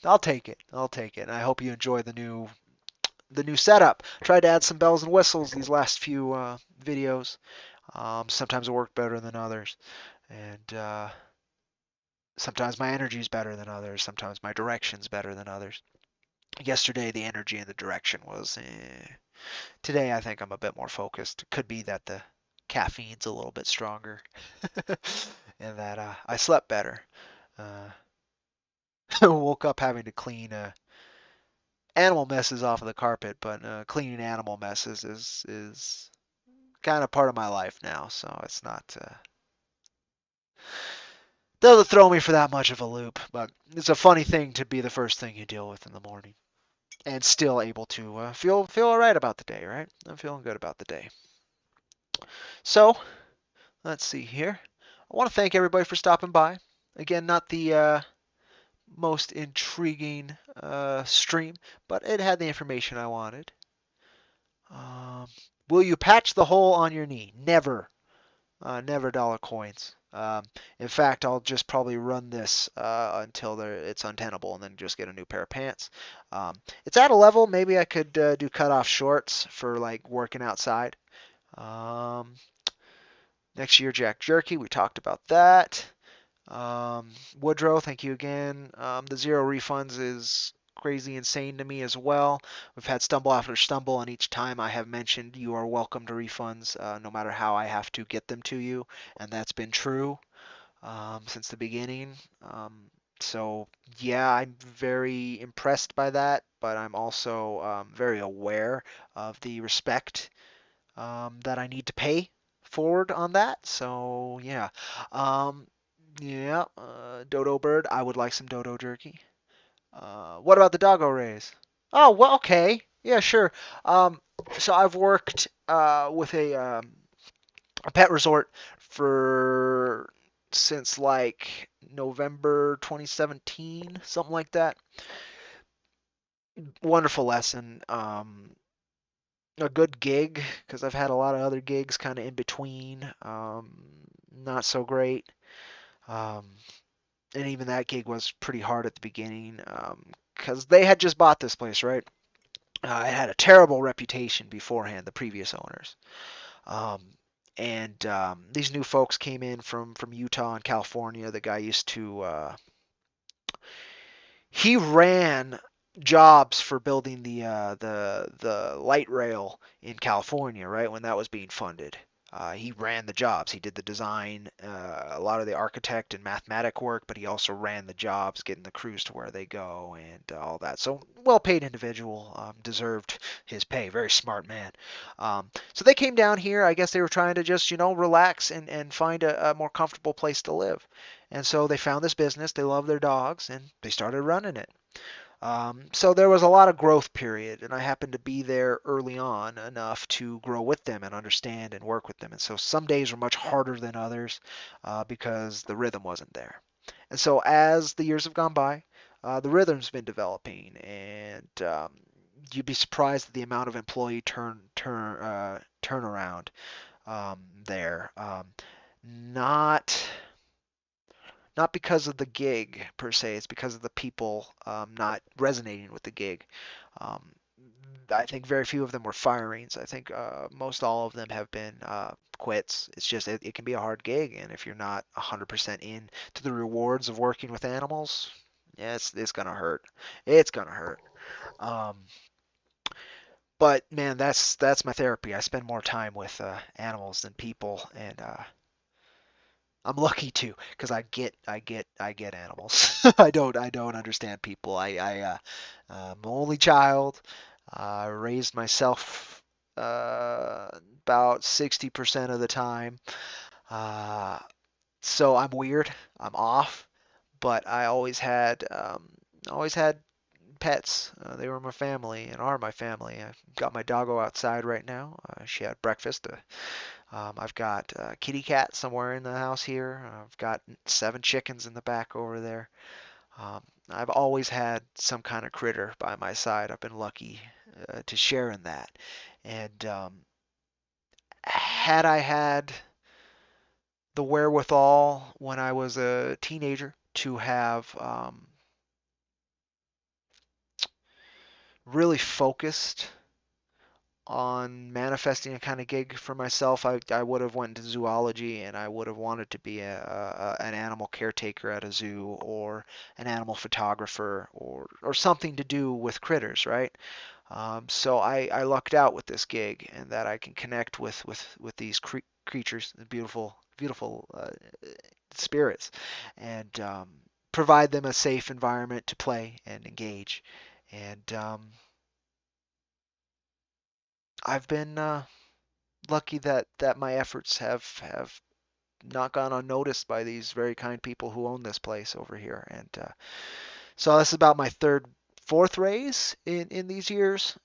I'll take it. I'll take it. And I hope you enjoy the new setup. Tried to add some bells and whistles these last few videos. Sometimes it worked better than others, and sometimes my energy is better than others. Sometimes my direction's better than others. Yesterday, the energy and the direction was. Today, I think I'm a bit more focused. Could be that the caffeine's a little bit stronger, and that I slept better. Uh, woke up having to clean animal messes off of the carpet, but cleaning animal messes is kind of part of my life now, so it's not doesn't throw me for that much of a loop. But it's a funny thing to be the first thing you deal with in the morning, and still able to feel alright about the day, right? I'm feeling good about the day. So let's see here. I want to thank everybody for stopping by. Again, not the most intriguing stream, but it had the information I wanted. Um, will you patch the hole on your knee? Never. Never dollar coins. In fact, I'll just probably run this until it's untenable and then just get a new pair of pants. It's at a level, maybe I could do cut off shorts for like working outside. Um, Next year, Jack Jerky, we talked about that. Woodrow, thank you again. The zero refunds is crazy insane to me as well. We've had stumble after stumble, and each time I have mentioned you are welcome to refunds, no matter how I have to get them to you, and that's been true since the beginning. So yeah, I'm very impressed by that, but I'm also very aware of the respect that I need to pay forward on that. So yeah, um, yeah, dodo bird. I would like some dodo jerky. What about the doggo rays? Oh, well, okay. Yeah, sure. Um, so I've worked with a pet resort for since like November 2017, something like that. Wonderful lesson. A good gig because I've had a lot of other gigs kind of in between. Not so great. Um, and even that gig was pretty hard at the beginning because they had just bought this place, right? It had a terrible reputation beforehand, the previous owners. Um, and these new folks came in from Utah and California. The guy used to he ran jobs for building the light rail in California, right when that was being funded. He ran the jobs. He did the design, a lot of the architect and mathematic work, but he also ran the jobs, getting the crews to where they go and all that. So well-paid individual, deserved his pay. Very smart man. So they came down here. I guess they were trying to just relax and find a more comfortable place to live. And so they found this business. They love their dogs, and they started running it. So there was a lot of growth period, and I happened to be there early on enough to grow with them and understand and work with them. And so some days were much harder than others because the rhythm wasn't there. And so as the years have gone by, the rhythm's been developing, and you'd be surprised at the amount of employee turnaround there. Not because of the gig per se. It's because of the people not resonating with the gig. Um, I think very few of them were firings. I think most all of them have been quits. It's just it can be a hard gig, and if you're not 100% in to the rewards of working with animals, yeah, it's gonna hurt. It's gonna hurt. Um, but man, that's my therapy. I spend more time with animals than people, and I'm lucky too, because I get animals. I don't understand people. I'm an only child. I raised myself uh, about 60% of the time. Uh, so I'm weird. I'm off. But I always had pets. They were my family and are my family. I've got my doggo outside right now. She had breakfast. I've got a kitty cat somewhere in the house here. I've got 7 chickens in the back over there. Um, I've always had some kind of critter by my side. I've been lucky to share in that. And had I had the wherewithal when I was a teenager to have really focused on manifesting a kind of gig for myself, I would have went into zoology and I would have wanted to be an animal caretaker at a zoo or an animal photographer or something to do with critters, right? So I lucked out with this gig and that I can connect with these creatures, the beautiful spirits, and provide them a safe environment to play and engage. And I've been lucky that my efforts have not gone unnoticed by these very kind people who own this place over here. And so this is about my third, fourth raise in these years.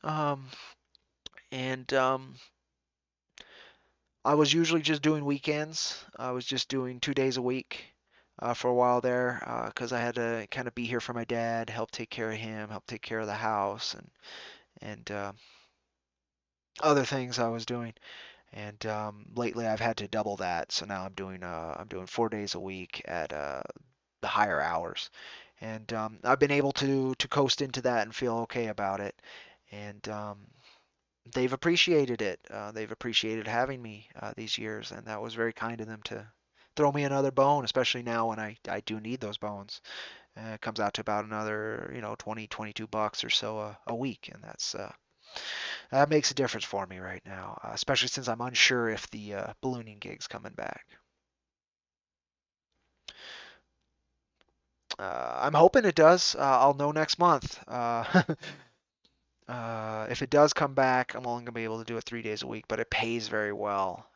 And I was usually just doing weekends. I was just doing 2 days a week. For a while there, because I had to kind of be here for my dad, help take care of him, help take care of the house, and other things I was doing. And lately, I've had to double that, so now I'm doing 4 days a week at the higher hours, and I've been able to coast into that and feel okay about it, and they've appreciated it. They've appreciated having me these years, and that was very kind of them to throw me another bone, especially now when I do need those bones. It comes out to about another 20-22 bucks or so a week, and that makes a difference for me right now, especially since I'm unsure if the ballooning gig's coming back. I'm hoping it does. I'll know next month. If it does come back, I'm only gonna be able to do it 3 days a week, but it pays very well.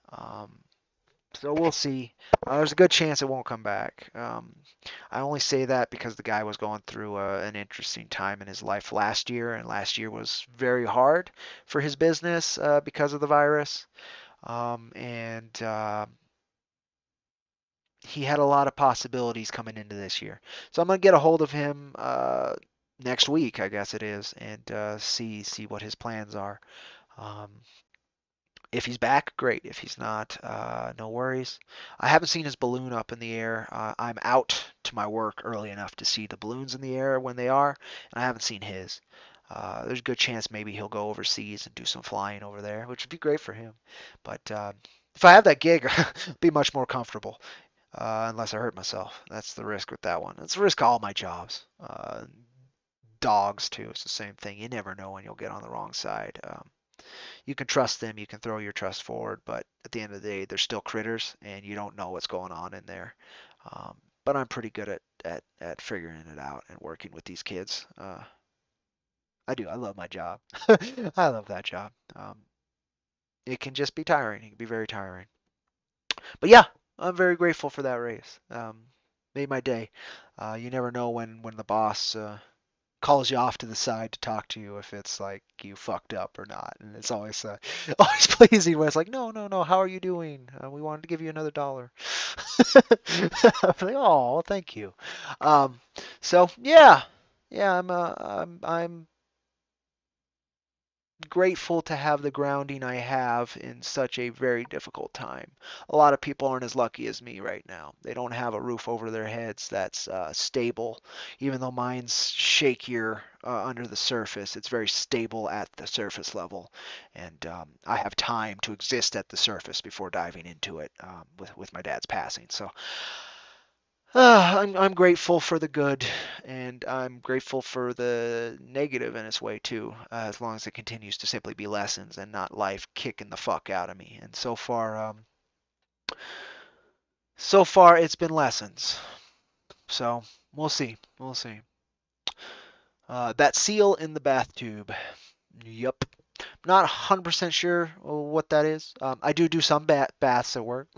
So we'll see. There's a good chance it won't come back. I only say that because the guy was going through an interesting time in his life last year, and last year was very hard for his business because of the virus. And he had a lot of possibilities coming into this year. So I'm gonna get a hold of him next week, I guess it is, and see what his plans are. Um, if he's back, great. If he's not, no worries. I haven't seen his balloon up in the air. I'm out to my work early enough to see the balloons in the air when they are, and I haven't seen his. There's a good chance maybe he'll go overseas and do some flying over there, which would be great for him. But if I have that gig, I'll be much more comfortable unless I hurt myself. That's the risk with that one. It's the risk of all my jobs. Dogs too. It's the same thing. You never know when you'll get on the wrong side. You can trust them. You can throw your trust forward, but at the end of the day, they're still critters, and you don't know what's going on in there. But I'm pretty good at figuring it out and working with these kids. I do. I love my job. I love that job. It can just be tiring. It can be very tiring. But yeah, I'm very grateful for that raise. Made my day. You never know when the boss calls you off to the side to talk to you if it's like you fucked up or not, and it's always always pleasing when it's like, no, no, no, how are you doing? We wanted to give you another dollar. I'm like, oh, thank you. Um, so yeah, yeah, I'm grateful to have the grounding I have in such a very difficult time. A lot of people aren't as lucky as me right now. They don't have a roof over their heads that's stable. Even though mine's shakier under the surface, it's very stable at the surface level. And I have time to exist at the surface before diving into it with my dad's passing. So I'm grateful for the good, and I'm grateful for the negative in its way too, as long as it continues to simply be lessons and not life kicking the fuck out of me. And so far, So far, it's been lessons. So we'll see. We'll see. That seal in the bath tube. Yup. Not 100% sure what that is. I do some baths at work.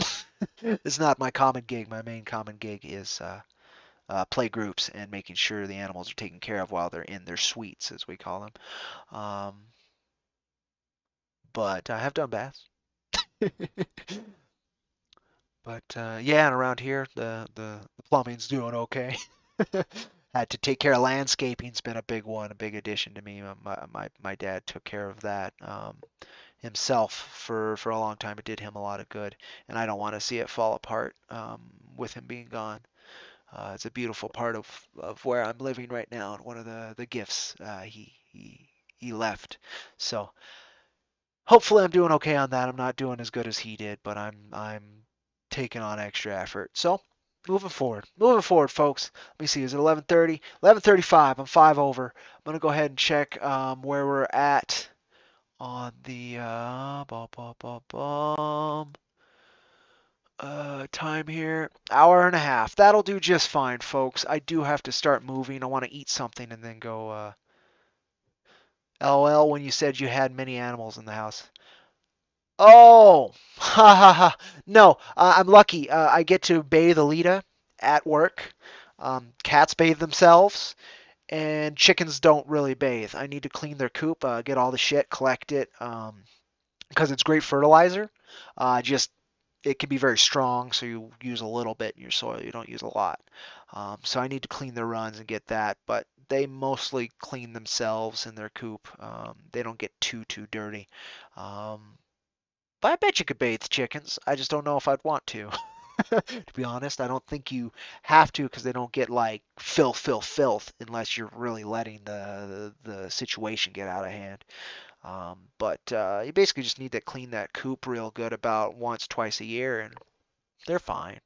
It's not my common gig. My main common gig is play groups and making sure the animals are taken care of while they're in their suites, as we call them. Um, but I have done baths. But yeah, and around here the plumbing's doing okay. Had to take care of landscaping's been a big one, a big addition to me. My dad took care of that himself for a long time. It did him a lot of good, and I don't want to see it fall apart with him being gone. It's a beautiful part of where I'm living right now, and one of the gifts he left. So hopefully I'm doing okay on that. I'm not doing as good as he did, but I'm taking on extra effort. So moving forward, folks. Let me see. Is it 11:30? 11:35. I'm 5 over. I'm gonna go ahead and check where we're at on the time here. Hour and a half. That'll do just fine, folks. I do have to start moving. I want to eat something and then go. LOL when you said you had many animals in the house. Oh, ha ha ha. No, I'm lucky. I get to bathe Alita at work. Cats bathe themselves, and chickens don't really bathe. I need to clean their coop, get all the shit, collect it, because it's great fertilizer. Just it can be very strong, so you use a little bit in your soil. You don't use a lot. So I need to clean their runs and get that, but they mostly clean themselves in their coop. They don't get too dirty. Um, but I bet you could bathe chickens. I just don't know if I'd want to. To be honest, I don't think you have to because they don't get like filth unless you're really letting the situation get out of hand. But you basically just need to clean that coop real good about once, twice a year, and they're fine.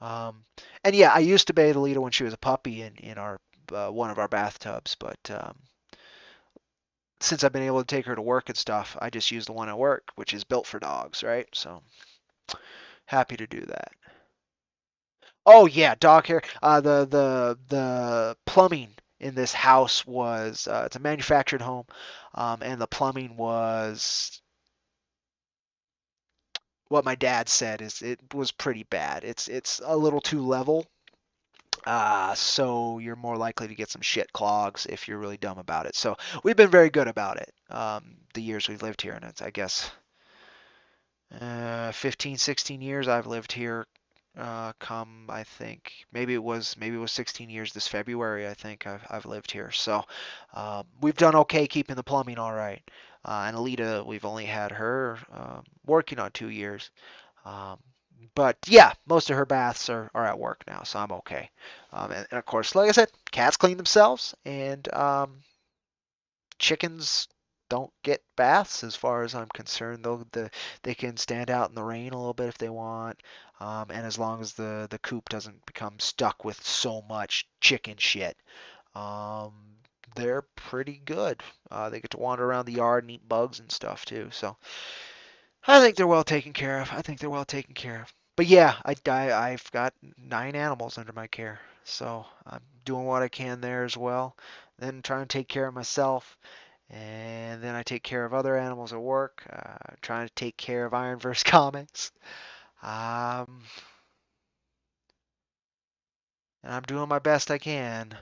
Um, and yeah, I used to bathe Alita when she was a puppy in our one of our bathtubs, but since I've been able to take her to work and stuff, I just use the one at work, which is built for dogs, right? So happy to do that. Oh yeah, dog hair. The plumbing in this house was it's a manufactured home, and the plumbing was what my dad said is it was pretty bad. It's a little too level. So you're more likely to get some shit clogs if you're really dumb about it. So we've been very good about it. The years we've lived here, and it's I guess 15, 16 years I've lived here. Come I think maybe it was 16 years this February. I think I've lived here. So we've done okay keeping the plumbing all right. And Alita, we've only had her working on 2 years. Um, but yeah, most of her baths are at work now, so I'm okay. And of course, like I said, cats clean themselves, and chickens don't get baths as far as I'm concerned. They can stand out in the rain a little bit if they want, and as long as the coop doesn't become stuck with so much chicken shit, um, they're pretty good. They get to wander around the yard and eat bugs and stuff too. So I think they're well taken care of. I think they're well taken care of. But yeah, I've got 9 animals under my care, so I'm doing what I can there as well. Then trying to take care of myself, and then I take care of other animals at work. Trying to take care of IronVerse Comics. Um, and I'm doing my best I can.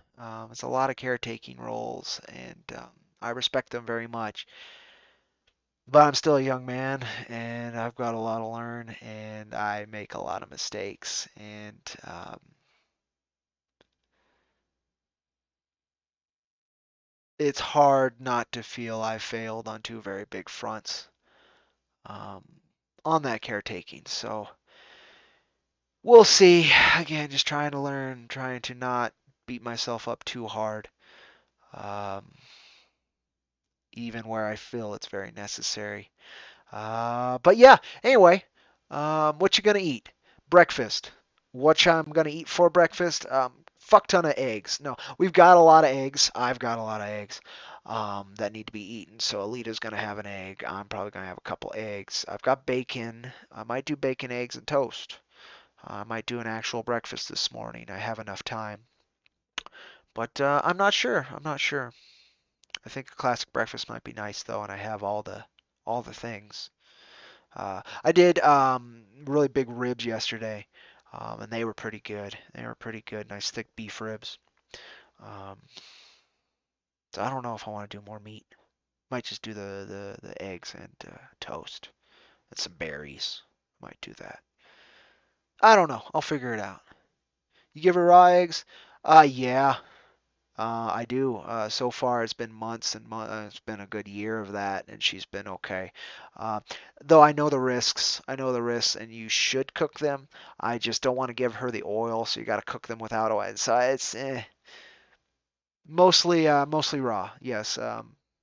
It's a lot of caretaking roles, and I respect them very much. But I'm still a young man, and I've got a lot to learn, and I make a lot of mistakes, and it's hard not to feel I failed on two very big fronts um, on that caretaking. So we'll see. Again, just trying to learn, trying to not beat myself up too hard, um, even where I feel it's very necessary. But yeah, anyway, what you gonna eat? Breakfast. What I'm gonna eat for breakfast? Fuck ton of eggs. No, we've got a lot of eggs. I've got a lot of eggs that need to be eaten. So Alita's gonna have an egg. I'm probably gonna have a couple eggs. I've got bacon. I might do bacon, eggs, and toast. I might do an actual breakfast this morning. I have enough time. But I'm not sure. I'm not sure. I think a classic breakfast might be nice though, and I have all the things. I did really big ribs yesterday, and they were pretty good. They were pretty good. Nice thick beef ribs. Um, so I don't know if I want to do more meat. Might just do the eggs and toast and some berries. Might do that. I don't know. I'll figure it out. You give her raw eggs? Yeah. I do. So far, it's been months and months. It's been a good year of that, and she's been okay. Uh, though I know the risks. I know the risks, and you should cook them. I just don't want to give her the oil, so you got to cook them without oil. So it's mostly raw. Yes.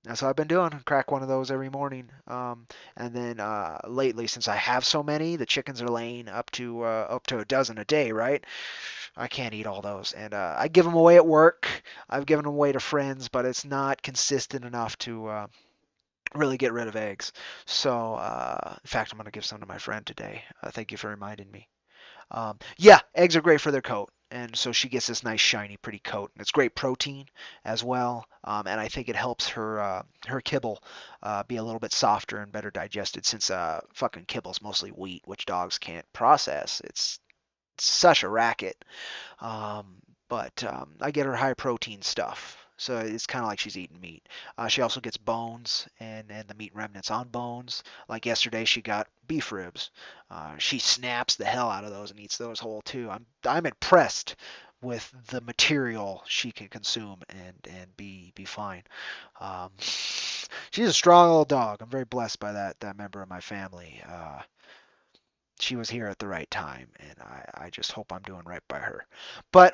That's what I've been doing. Crack one of those every morning. And then lately, since I have so many, the chickens are laying up to a dozen a day, right? I can't eat all those, and I give them away at work. I've given them away to friends, but it's not consistent enough to really get rid of eggs. So, in fact, I'm going to give some to my friend today. Thank you for reminding me. Yeah, eggs are great for their coat, and so she gets this nice shiny, pretty coat. And it's great protein as well, and I think it helps her kibble be a little bit softer and better digested since fucking kibble's mostly wheat, which dogs can't process. It's such a racket. Um, but I get her high protein stuff. So it's kind of like she's eating meat. She also gets bones and the meat remnants on bones. Like yesterday, she got beef ribs. She snaps the hell out of those and eats those whole too. I'm impressed with the material she can consume and be fine. Um, she's a strong old dog. I'm very blessed by that member of my family. She was here at the right time, and I just hope I'm doing right by her. But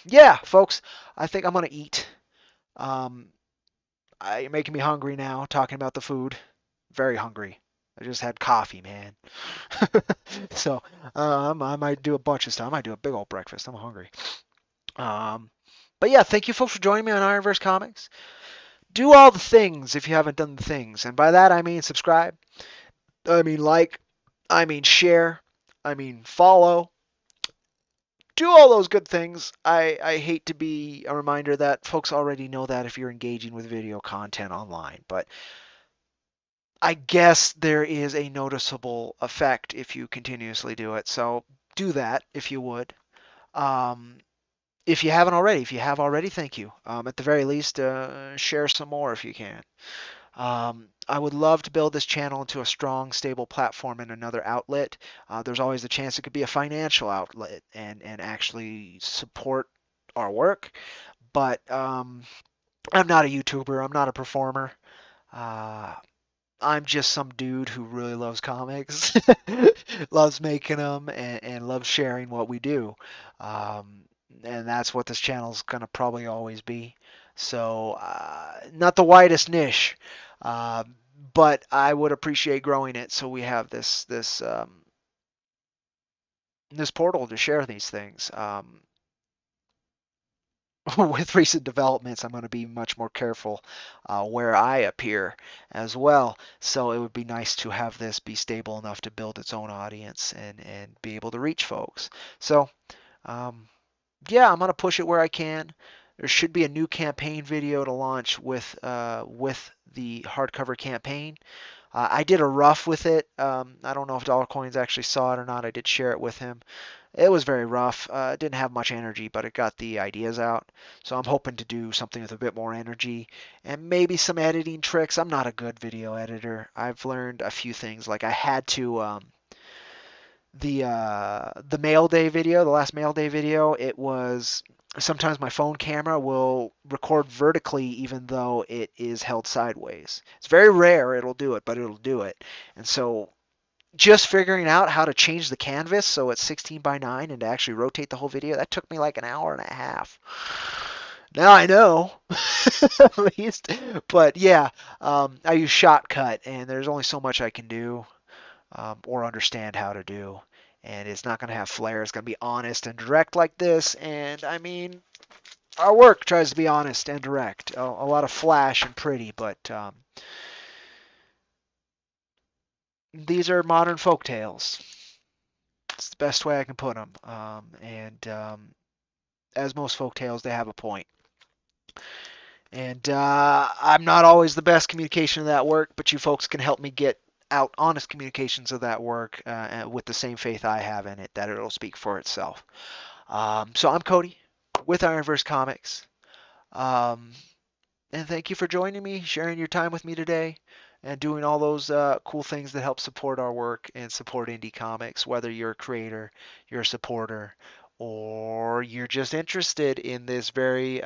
yeah, folks, I think I'm gonna eat. Um, you're making me hungry now talking about the food. Very hungry. I just had coffee, man. So I might do a bunch of stuff. I might do a big old breakfast. I'm hungry. Um, but yeah, thank you folks for joining me on IronVerse Comics. Do all the things if you haven't done the things, and by that I mean subscribe. I mean like. I mean share. I mean follow. Do all those good things. I hate to be a reminder that folks already know that if you're engaging with video content online, but I guess there is a noticeable effect if you continuously do it. So do that if you would. Um, if you haven't already, if you have already, thank you. At the very least, share some more if you can. I would love to build this channel into a strong, stable platform and another outlet. There's always the chance it could be a financial outlet and actually support our work. But I'm not a YouTuber. I'm not a performer. Uh, I'm just some dude who really loves comics, loves making them, and loves sharing what we do. Um, and that's what this channel's gonna probably always be. So, not the widest niche, uh, but I would appreciate growing it so we have this portal to share these things. With recent developments, I'm going to be much more careful where I appear as well. So it would be nice to have this be stable enough to build its own audience and be able to reach folks. So um, yeah, I'm going to push it where I can. There should be a new campaign video to launch with the hardcover campaign. I did a rough with it. I don't know if Dollar Coins actually saw it or not. I did share it with him. It was very rough. It didn't have much energy, but it got the ideas out. So I'm hoping to do something with a bit more energy and maybe some editing tricks. I'm not a good video editor. I've learned a few things. Like I had to the mail day video, the last mail day video. It was sometimes my phone camera will record vertically even though it is held sideways. It's very rare it'll do it, but it'll do it. And so just figuring out how to change the canvas so it's 16 by 9 and to actually rotate the whole video, that took me like an hour and a half. Now I know, at least. But yeah, I use Shotcut, and there's only so much I can do or understand how to do. And it's not going to have flair. It's going to be honest and direct like this. And I mean, our work tries to be honest and direct. A lot of flash and pretty, but these are modern folk tales. It's the best way I can put them. And as most folk tales, they have a point. And I'm not always the best communication of that work, but you folks can help me get out honest communications of that work with the same faith I have in it, that it'll speak for itself. So I'm Cody with IronVerse Comics. Um, and thank you for joining me, sharing your time with me today, and doing all those cool things that help support our work and support indie comics, whether you're a creator, you're a supporter, or you're just interested in this very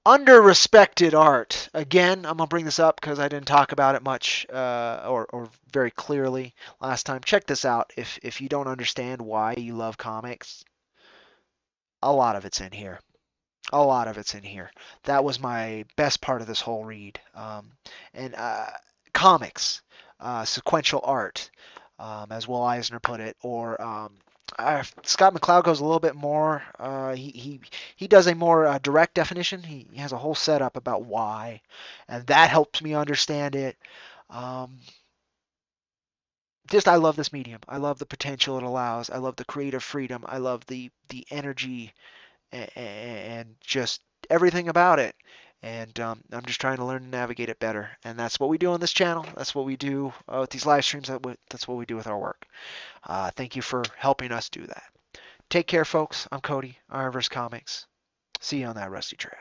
under-respected art. Again, I'm gonna bring this up because I didn't talk about it much or very clearly last time. Check this out. If you don't understand why you love comics, a lot of it's in here. A lot of it's in here. That was my best part of this whole read. And comics, sequential art, as Will Eisner put it, or Scott McCloud goes a little bit more. He does a more direct definition. He has a whole setup about why, and that helps me understand it. Um, just I love this medium. I love the potential it allows. I love the creative freedom. I love the energy and just everything about it. And I'm just trying to learn to navigate it better. And that's what we do on this channel. That's what we do with these live streams. That's what we do with our work. Thank you for helping us do that. Take care, folks. I'm Cody, IronVerse Comics. See you on that rusty trail.